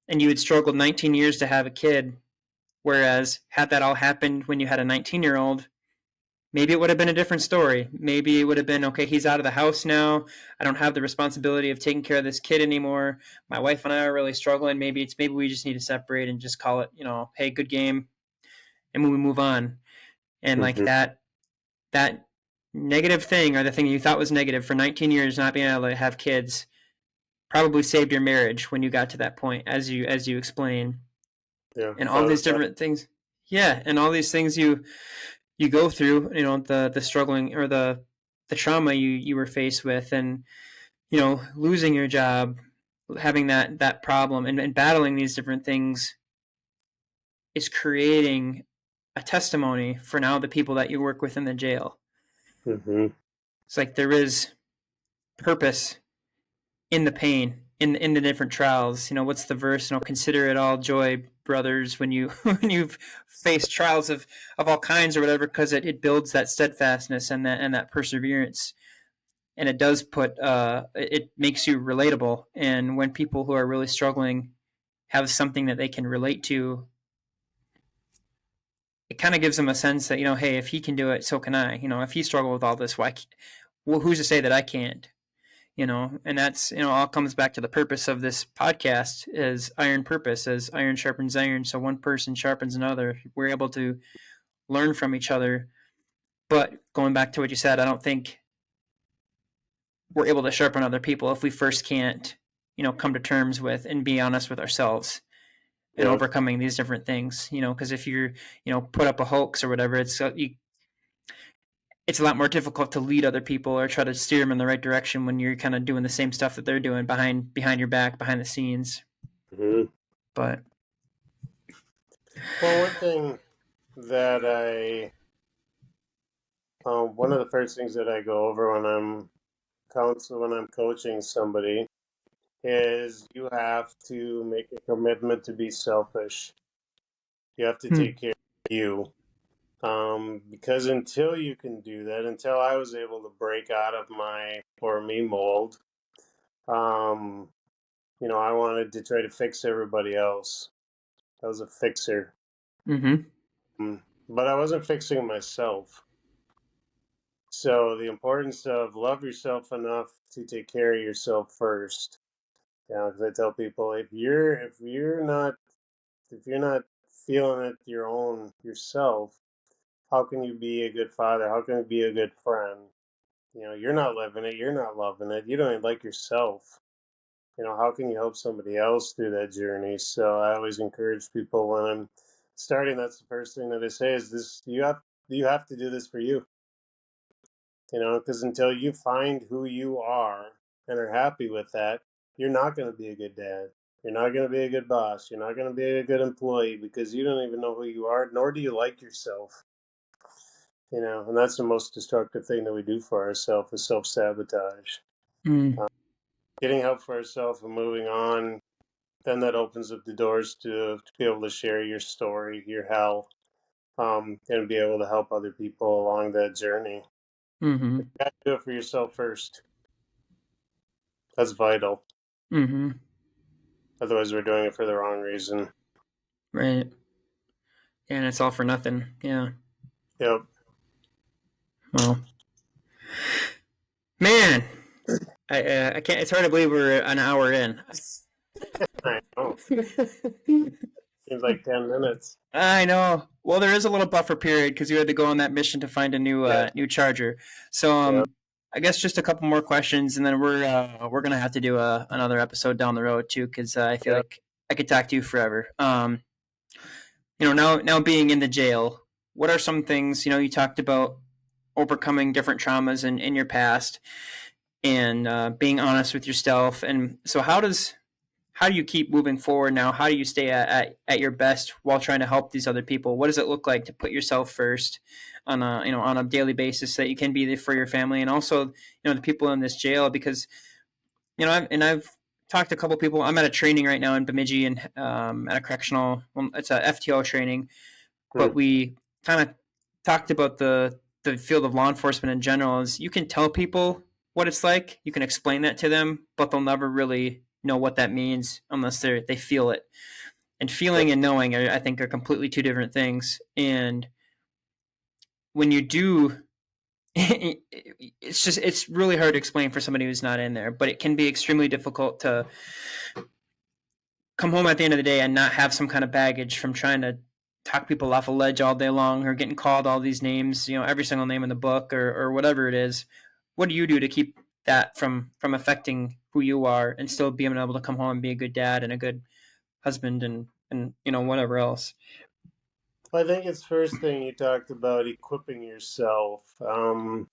and you had struggled 19 years to have a kid. Whereas had that all happened when you had a 19-year-old, maybe it would have been a different story. Maybe it would have been, okay, he's out of the house now. I don't have the responsibility of taking care of this kid anymore. My wife and I are really struggling. Maybe we just need to separate and just call it, hey, good game, and we move on. And like Mm-hmm. that negative thing, or the thing you thought was negative for 19 years, not being able to have kids, probably saved your marriage when you got to that point, as you explain. Yeah, And all without a these doubt. different things. Yeah, and all these things you go through, the struggling, or the trauma you were faced with, and losing your job, having that problem, and battling these different things, is creating a testimony for now the people that you work with in the jail. Mm-hmm. It's like there is purpose in the pain, in the different trials. What's the verse? Consider it all joy, brothers, when you when you've faced trials of all kinds or whatever, because it builds that steadfastness and that perseverance. and it does put it makes you relatable. And when people who are really struggling have something that they can relate to, it kind of gives them a sense that, hey, if he can do it, so can I. If he struggled with all this, well, who's to say that I can't? And that's, all comes back to the purpose of this podcast is iron purpose, as iron sharpens iron. So one person sharpens another. We're able to learn from each other. But going back to what you said, I don't think we're able to sharpen other people if we first can't, come to terms with and be honest with ourselves and Yeah. overcoming these different things. Because if you're, put up a hoax or whatever, it's a lot more difficult to lead other people or try to steer them in the right direction when you're kind of doing the same stuff that they're doing behind your back, behind the scenes. Hmm. But Well, one thing that one of the first things that I go over when I'm coaching somebody is you have to make a commitment to be selfish. You have to hmm, take care of you. Because until you can do that, until I was able to break out of my for me mold, um, I wanted to try to fix everybody else. I was a fixer. mm-hmm, But I wasn't fixing myself. So the importance of love yourself enough to take care of yourself first. Yeah, because I tell people if you're not feeling it your own yourself, how can you be a good father? How can you be a good friend? You're not living it. You're not loving it. You don't even like yourself. How can you help somebody else through that journey? So I always encourage people when I'm starting. That's the first thing that I say is this: you have to do this for you. Because until you find who you are and are happy with that, you're not going to be a good dad. You're not going to be a good boss. You're not going to be a good employee because you don't even know who you are, nor do you like yourself. And that's the most destructive thing that we do for ourselves is self sabotage. mm, Getting help for ourselves and moving on, then that opens up the doors to be able to share your story, your hell, and be able to help other people along that journey. mm-hmm, But you got to do it for yourself first. That's vital. mm-hmm, Otherwise, we're doing it for the wrong reason. right. And it's all for nothing. Yeah. Yep. Well, man, I can't. It's hard to believe we're an hour in. I know. Seems like 10 minutes. I know. Well, there is a little buffer period because you had to go on that mission to find a Yeah. new charger. So Yep. I guess just a couple more questions, and then we're gonna have to do another episode down the road too, because I feel Yep. like I could talk to you forever. Now being in the jail, what are some things you talked about overcoming different traumas in your past and being honest with yourself, and so how do you keep moving forward now? How do you stay at your best while trying to help these other people? What does it look like to put yourself first on a daily basis so that you can be there for your family and also the people in this jail? Because I've talked to a couple people. I'm at a training right now in Bemidji and at a correctional. Well, it's a FTO training, but Hmm. we kind of talked about the field of law enforcement in general. Is you can tell people what it's like, you can explain that to them, but they'll never really know what that means unless they feel it. And Yep. feeling and knowing, I think, are completely two different things. And when you do, it's really hard to explain for somebody who's not in there, but it can be extremely difficult to come home at the end of the day and not have some kind of baggage from trying to talk people off a ledge all day long or getting called all these names, every single name in the book or whatever it is. What do you do to keep that from affecting who you are and still being able to come home and be a good dad and a good husband and whatever else? Well, I think it's first thing you talked about equipping yourself. Going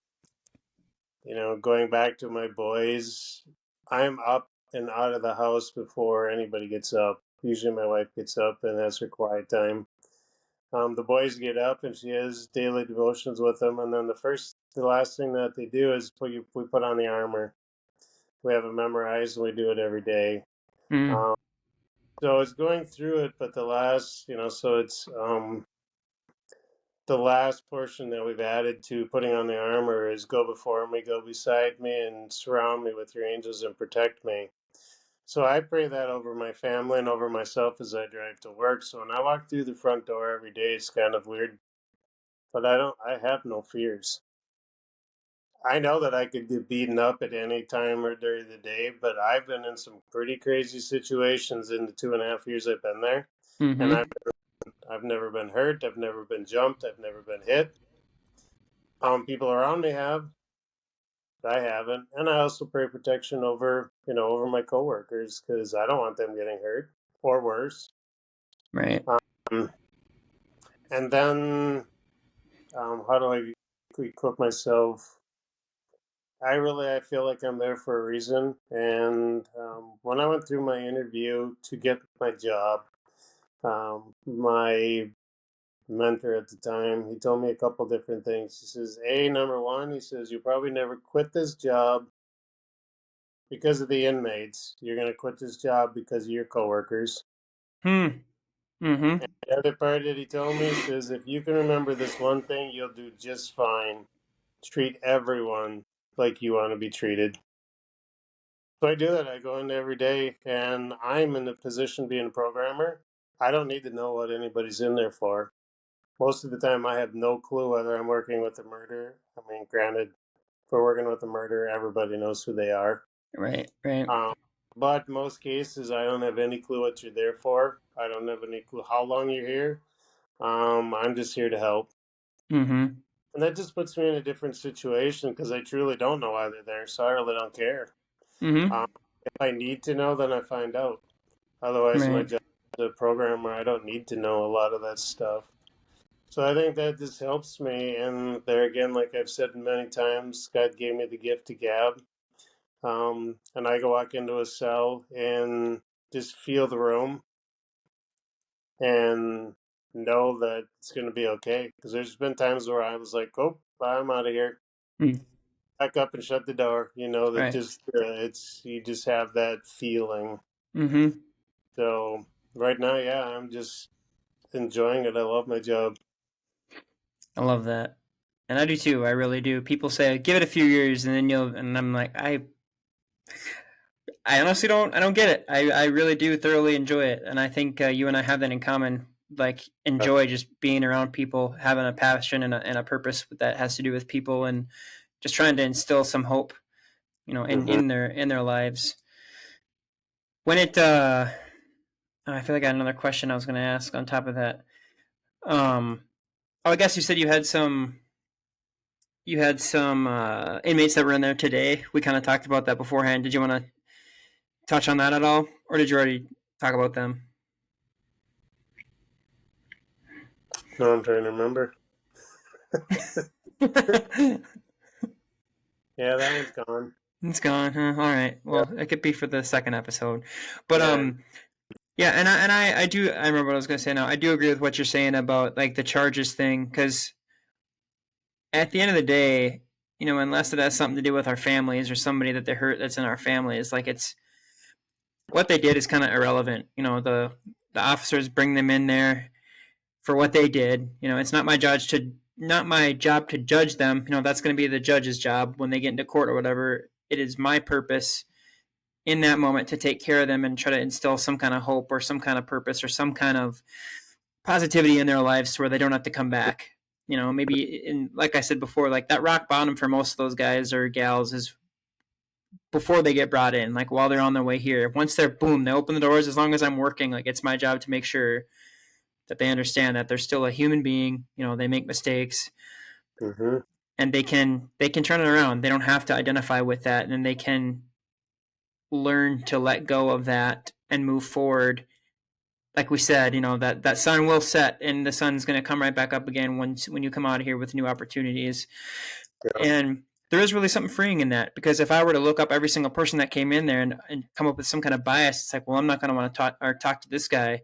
back to my boys, I'm up and out of the house before anybody gets up. Usually my wife gets up and has her quiet time. The boys get up and she has daily devotions with them. And then the last thing that they do is we put on the armor. We have it memorized and we do it every day. Mm, Um, so it's going through it, but so it's the last portion that we've added to putting on the armor is go before me, go beside me, and surround me with your angels and protect me. So I pray that over my family and over myself as I drive to work. So when I walk through the front door every day, it's kind of weird, but I have no fears. I know that I could get beaten up at any time or during the day, but I've been in some pretty crazy situations in the 2.5 years I've been there, and Mm-hmm. I've never been hurt. I've never been jumped. I've never been hit. People around me have, but I haven't, and I also pray protection over over my coworkers because I don't want them getting hurt or worse. Right. Um, and then how do I equip myself? I feel like I'm there for a reason. And when I went through my interview to get my job, my mentor at the time, he told me a couple different things. He says, number one, he says, you probably never quit this job because of the inmates. You're going to quit this job because of your coworkers. Hmm. Mm-hmm. The other part that he told me says, if you can remember this one thing, you'll do just fine. Treat everyone like you want to be treated. So I do that. I go into every day, and I'm in the position being a programmer. I don't need to know what anybody's in there for. Most of the time, I have no clue whether I'm working with a murderer. I mean, granted, if we're working with a murderer, everybody knows who they are. Right. Right. Um, but most cases, I don't have any clue what you're there for. I don't have any clue how long you're here. I'm just here to help. Mm-hmm. And that just puts me in a different situation because I truly don't know why they're there, so I really don't care. Mm-hmm. Um, if I need to know, then I find out. Otherwise, my Right. job as a programmer, I don't need to know a lot of that stuff. So I think that just helps me. And there again, like I've said many times, God gave me the gift to gab. And I go walk into a cell and just feel the room and know that it's going to be okay. Because there's been times where I was like, oh, I'm out of here. Mm. Back up and shut the door. That Right. just, you just have that feeling. Mm-hmm. So right now, yeah, I'm just enjoying it. I love my job. I love that. And I do too. I really do. People say, give it a few years and then you'll, and I'm like, I honestly don't, I don't get it. I really do thoroughly enjoy it. And I think you and I have that in common. Like, enjoy just being around people, having a passion and a purpose that has to do with people and just trying to instill some hope, Mm-hmm. in their lives. When I feel like I had another question I was going to ask on top of that. Um, I guess you said you had some inmates that were in there today. We kind of talked about that beforehand. Did you want to touch on that at all, or did you already talk about them? No, I'm trying to remember. Yeah, that one's gone. It's gone. Huh? All right. Yeah, Well, it could be for the second episode, but yeah. yeah. And I do. I remember what I was going to say now. I do agree with what you're saying about like the charges thing, because at the end of the day, unless it has something to do with our families or somebody that they hurt that's in our families, like it's what they did is kind of irrelevant. The officers bring them in there for what they did. It's not my job to judge them. That's going to be the judge's job when they get into court or whatever. It is my purpose in that moment to take care of them and try to instill some kind of hope or some kind of purpose or some kind of positivity in their lives to where they don't have to come back. Maybe like I said before, like that rock bottom for most of those guys or gals is before they get brought in, like while they're on their way here. Once they're boom, they open the doors. As long as I'm working, like it's my job to make sure that they understand that they're still a human being. They make mistakes, Mm-hmm. and they can turn it around. They don't have to identify with that, and they can learn to let go of that and move forward. Like we said, that sun will set, and the sun's going to come right back up again when you come out of here with new opportunities. Yeah. And there is really something freeing in that, because if I were to look up every single person that came in there and come up with some kind of bias, it's like, well, I'm not going to want to talk to this guy.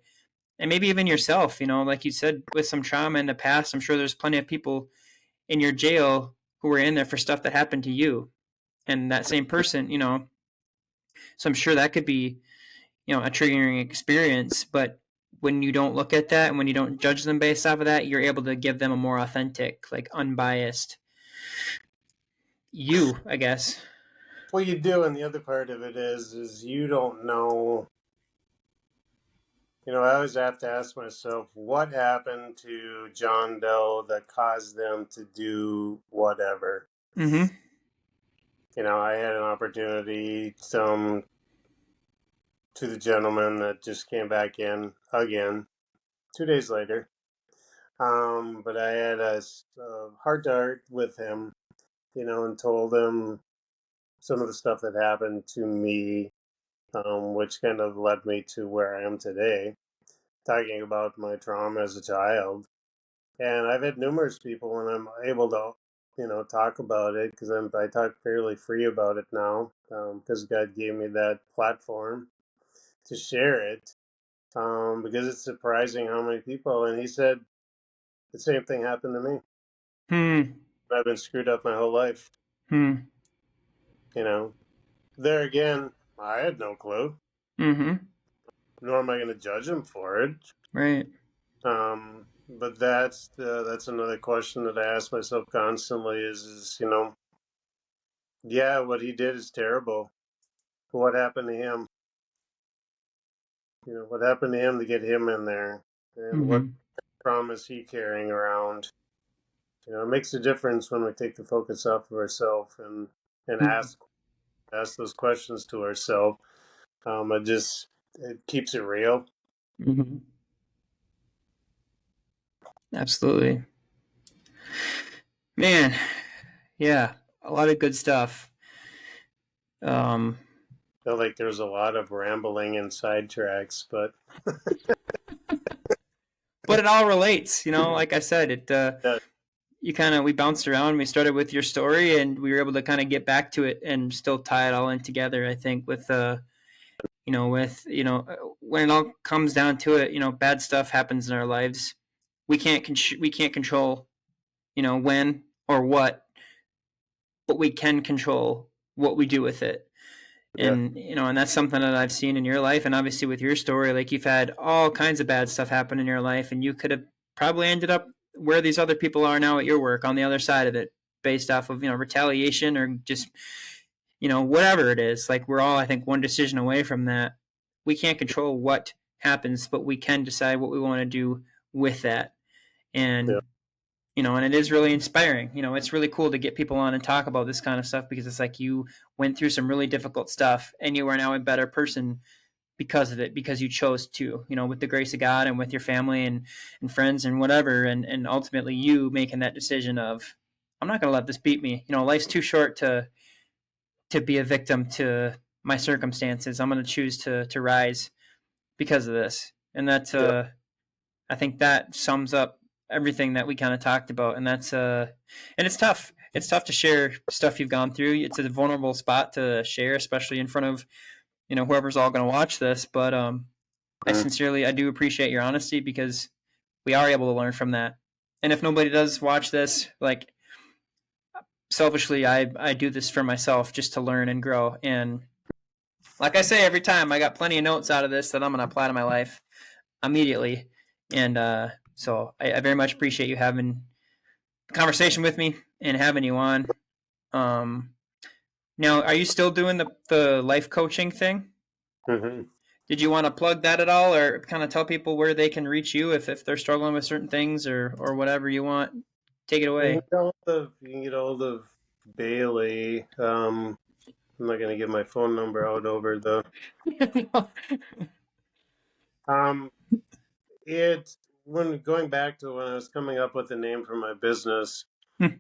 And maybe even yourself, like you said, with some trauma in the past, I'm sure there's plenty of people in your jail who were in there for stuff that happened to you and that same person, so I'm sure that could be, a triggering experience. But when you don't look at that and when you don't judge them based off of that, you're able to give them a more authentic, like unbiased you, I guess. Well, you do, and the other part of it is you don't know. You know, I always have to ask myself, what happened to John Doe that caused them to do whatever? Mm-hmm. You know, I had an opportunity to the gentleman that just came back in again 2 days later. But I had a heart to heart with him, you know, and told him some of the stuff that happened to me, which kind of led me to where I am today, talking about my trauma as a child. And I've had numerous people when I'm able to, you know, talk about it because I talk fairly free about it now because God gave me that platform to share it. Because it's surprising how many people. And he said the same thing happened to me. Hmm. I've been screwed up my whole life. Hmm. You know, there again, I had no clue. Mm-hmm. Nor am I going to judge him for it. Right. But that's another question that I ask myself constantly is you know, yeah, what he did is terrible. What happened to him? You know, what happened to him to get him in there, and what Mm-hmm. trauma is he carrying around? You know, it makes a difference when we take the focus off of ourselves and ask those questions to ourselves. It keeps it real. Mm-hmm. Absolutely. Man, yeah, a lot of good stuff. Um, I feel like there's a lot of rambling and sidetracks, but but it all relates, you know. Like I said, it uh, you kind of we bounced around. We started with your story, and we were able to kind of get back to it and still tie it all in together. I think with when it all comes down to it, bad stuff happens in our lives. We can't control when or what, but we can control what we do with it. yeah, And that's something that I've seen in your life, and obviously with your story, like you've had all kinds of bad stuff happen in your life, and you could have probably ended up where these other people are now at your work on the other side of it, based off of retaliation or just whatever it is. Like we're all, I think, one decision away from that. We can't control what happens, but we can decide what we want to do with that. yeah, And it is really inspiring. It's really cool to get people on and talk about this kind of stuff, because it's like you went through some really difficult stuff and you are now a better person because of it, because you chose to, with the grace of God and with your family and friends and whatever. And ultimately you making that decision of, I'm not going to let this beat me. Life's too short to be a victim to my circumstances. I'm going to choose to rise because of this. And that's, yeah, I think that sums up everything that we kind of talked about. And that's, and it's tough. It's tough to share stuff you've gone through. It's a vulnerable spot to share, especially in front of, whoever's all going to watch this. But, mm, I do appreciate your honesty, because we are able to learn from that. And if nobody does watch this, like, selfishly, I do this for myself, just to learn and grow. And like I say every time, I got plenty of notes out of this that I'm going to apply to my life immediately. And so I very much appreciate you having a conversation with me and having you on. Um, Now, are you still doing the life coaching thing? mm-hmm. Did you want to plug that at all, or kind of tell people where they can reach you if they're struggling with certain things, or whatever you want? Take it You can away. get hold of Bailey. I'm not gonna give my phone number out over the um it when going back to when I was coming up with the name for my business, I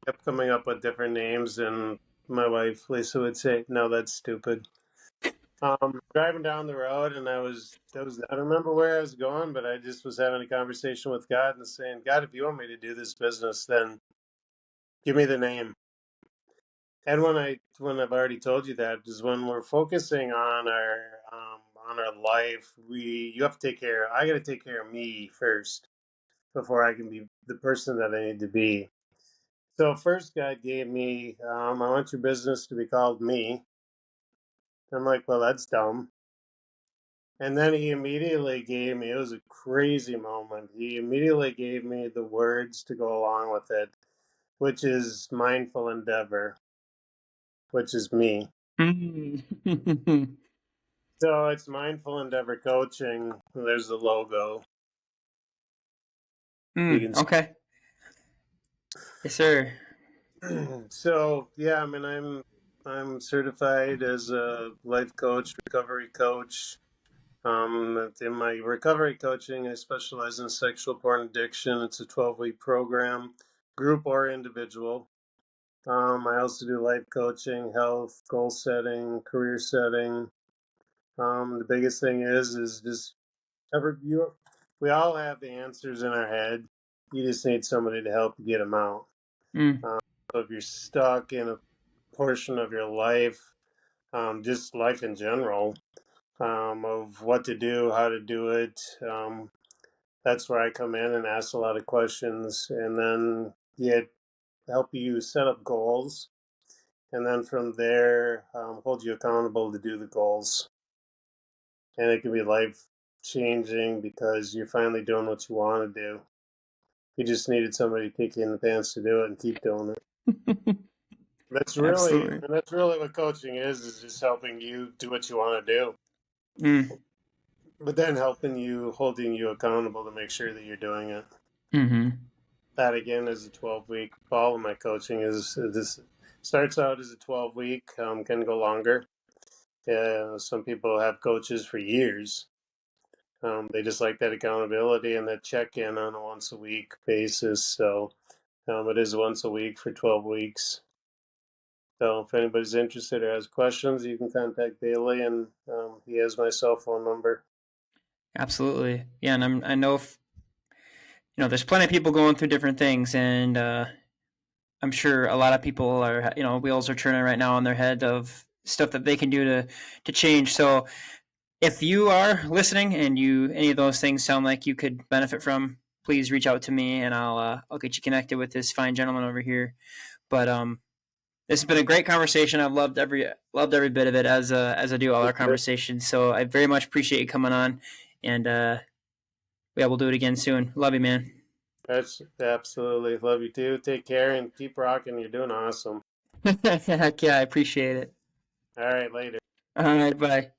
kept coming up with different names, and my wife Lisa would say, "No, that's stupid." Driving down the road, and I don't remember where I was going, but I just was having a conversation with God and saying, "God, if you want me to do this business, then give me the name." And when I've already told you that is when we're focusing on our life, we you have to take care. I got to take care of me first before I can be the person that I need to be. So first, God gave me, I want your business to be called Me. I'm like, well, that's dumb. And then he immediately gave me, it was a crazy moment. He immediately gave me the words to go along with it, which is mindful endeavor, which is me. Mm. So it's mindful endeavor coaching. There's the logo. You Mm, can okay. Yes, sir. So yeah, I mean, I'm certified as a life coach, recovery coach. In my recovery coaching, I specialize in sexual porn addiction. It's a 12-week program, group or individual. I also do life coaching, health, goal setting, career setting. The biggest thing is just ever you. We all have the answers in our head. You just need somebody to help you get them out. Mm, Um, so if you're stuck in a portion of your life, just life in general, of what to do, how to do it. That's where I come in and ask a lot of questions, and then get help you set up goals, and then from there, hold you accountable to do the goals. And it can be life changing because you're finally doing what you want to do. You just needed somebody to kick you in the pants to do it and keep doing it. absolutely. That's really what coaching is just helping you do what you want to do, Mm, but then helping you, holding you accountable to make sure that you're doing it. mm-hmm. That again is a 12-week. All of my coaching is this starts out as a 12-week, can go longer. Some people have coaches for years. They just like that accountability and that check in on a once a week basis. So it is once a week for 12 weeks. So if anybody's interested or has questions, you can contact Bailey, and he has my cell phone number. Absolutely. Yeah, and I know there's plenty of people going through different things, and I'm sure a lot of people are, wheels are turning right now in their head of stuff that they can do to change. So if you are listening and any of those things sound like you could benefit from, please reach out to me and I'll get you connected with this fine gentleman over here. But this has been a great conversation. I've loved every bit of it as I do all our conversations. So I very much appreciate you coming on, and yeah, we'll do it again soon. Love you, man. That's absolutely love you too. Take care and keep rocking. You're doing awesome. Heck yeah, I appreciate it. All right, later. All right, bye.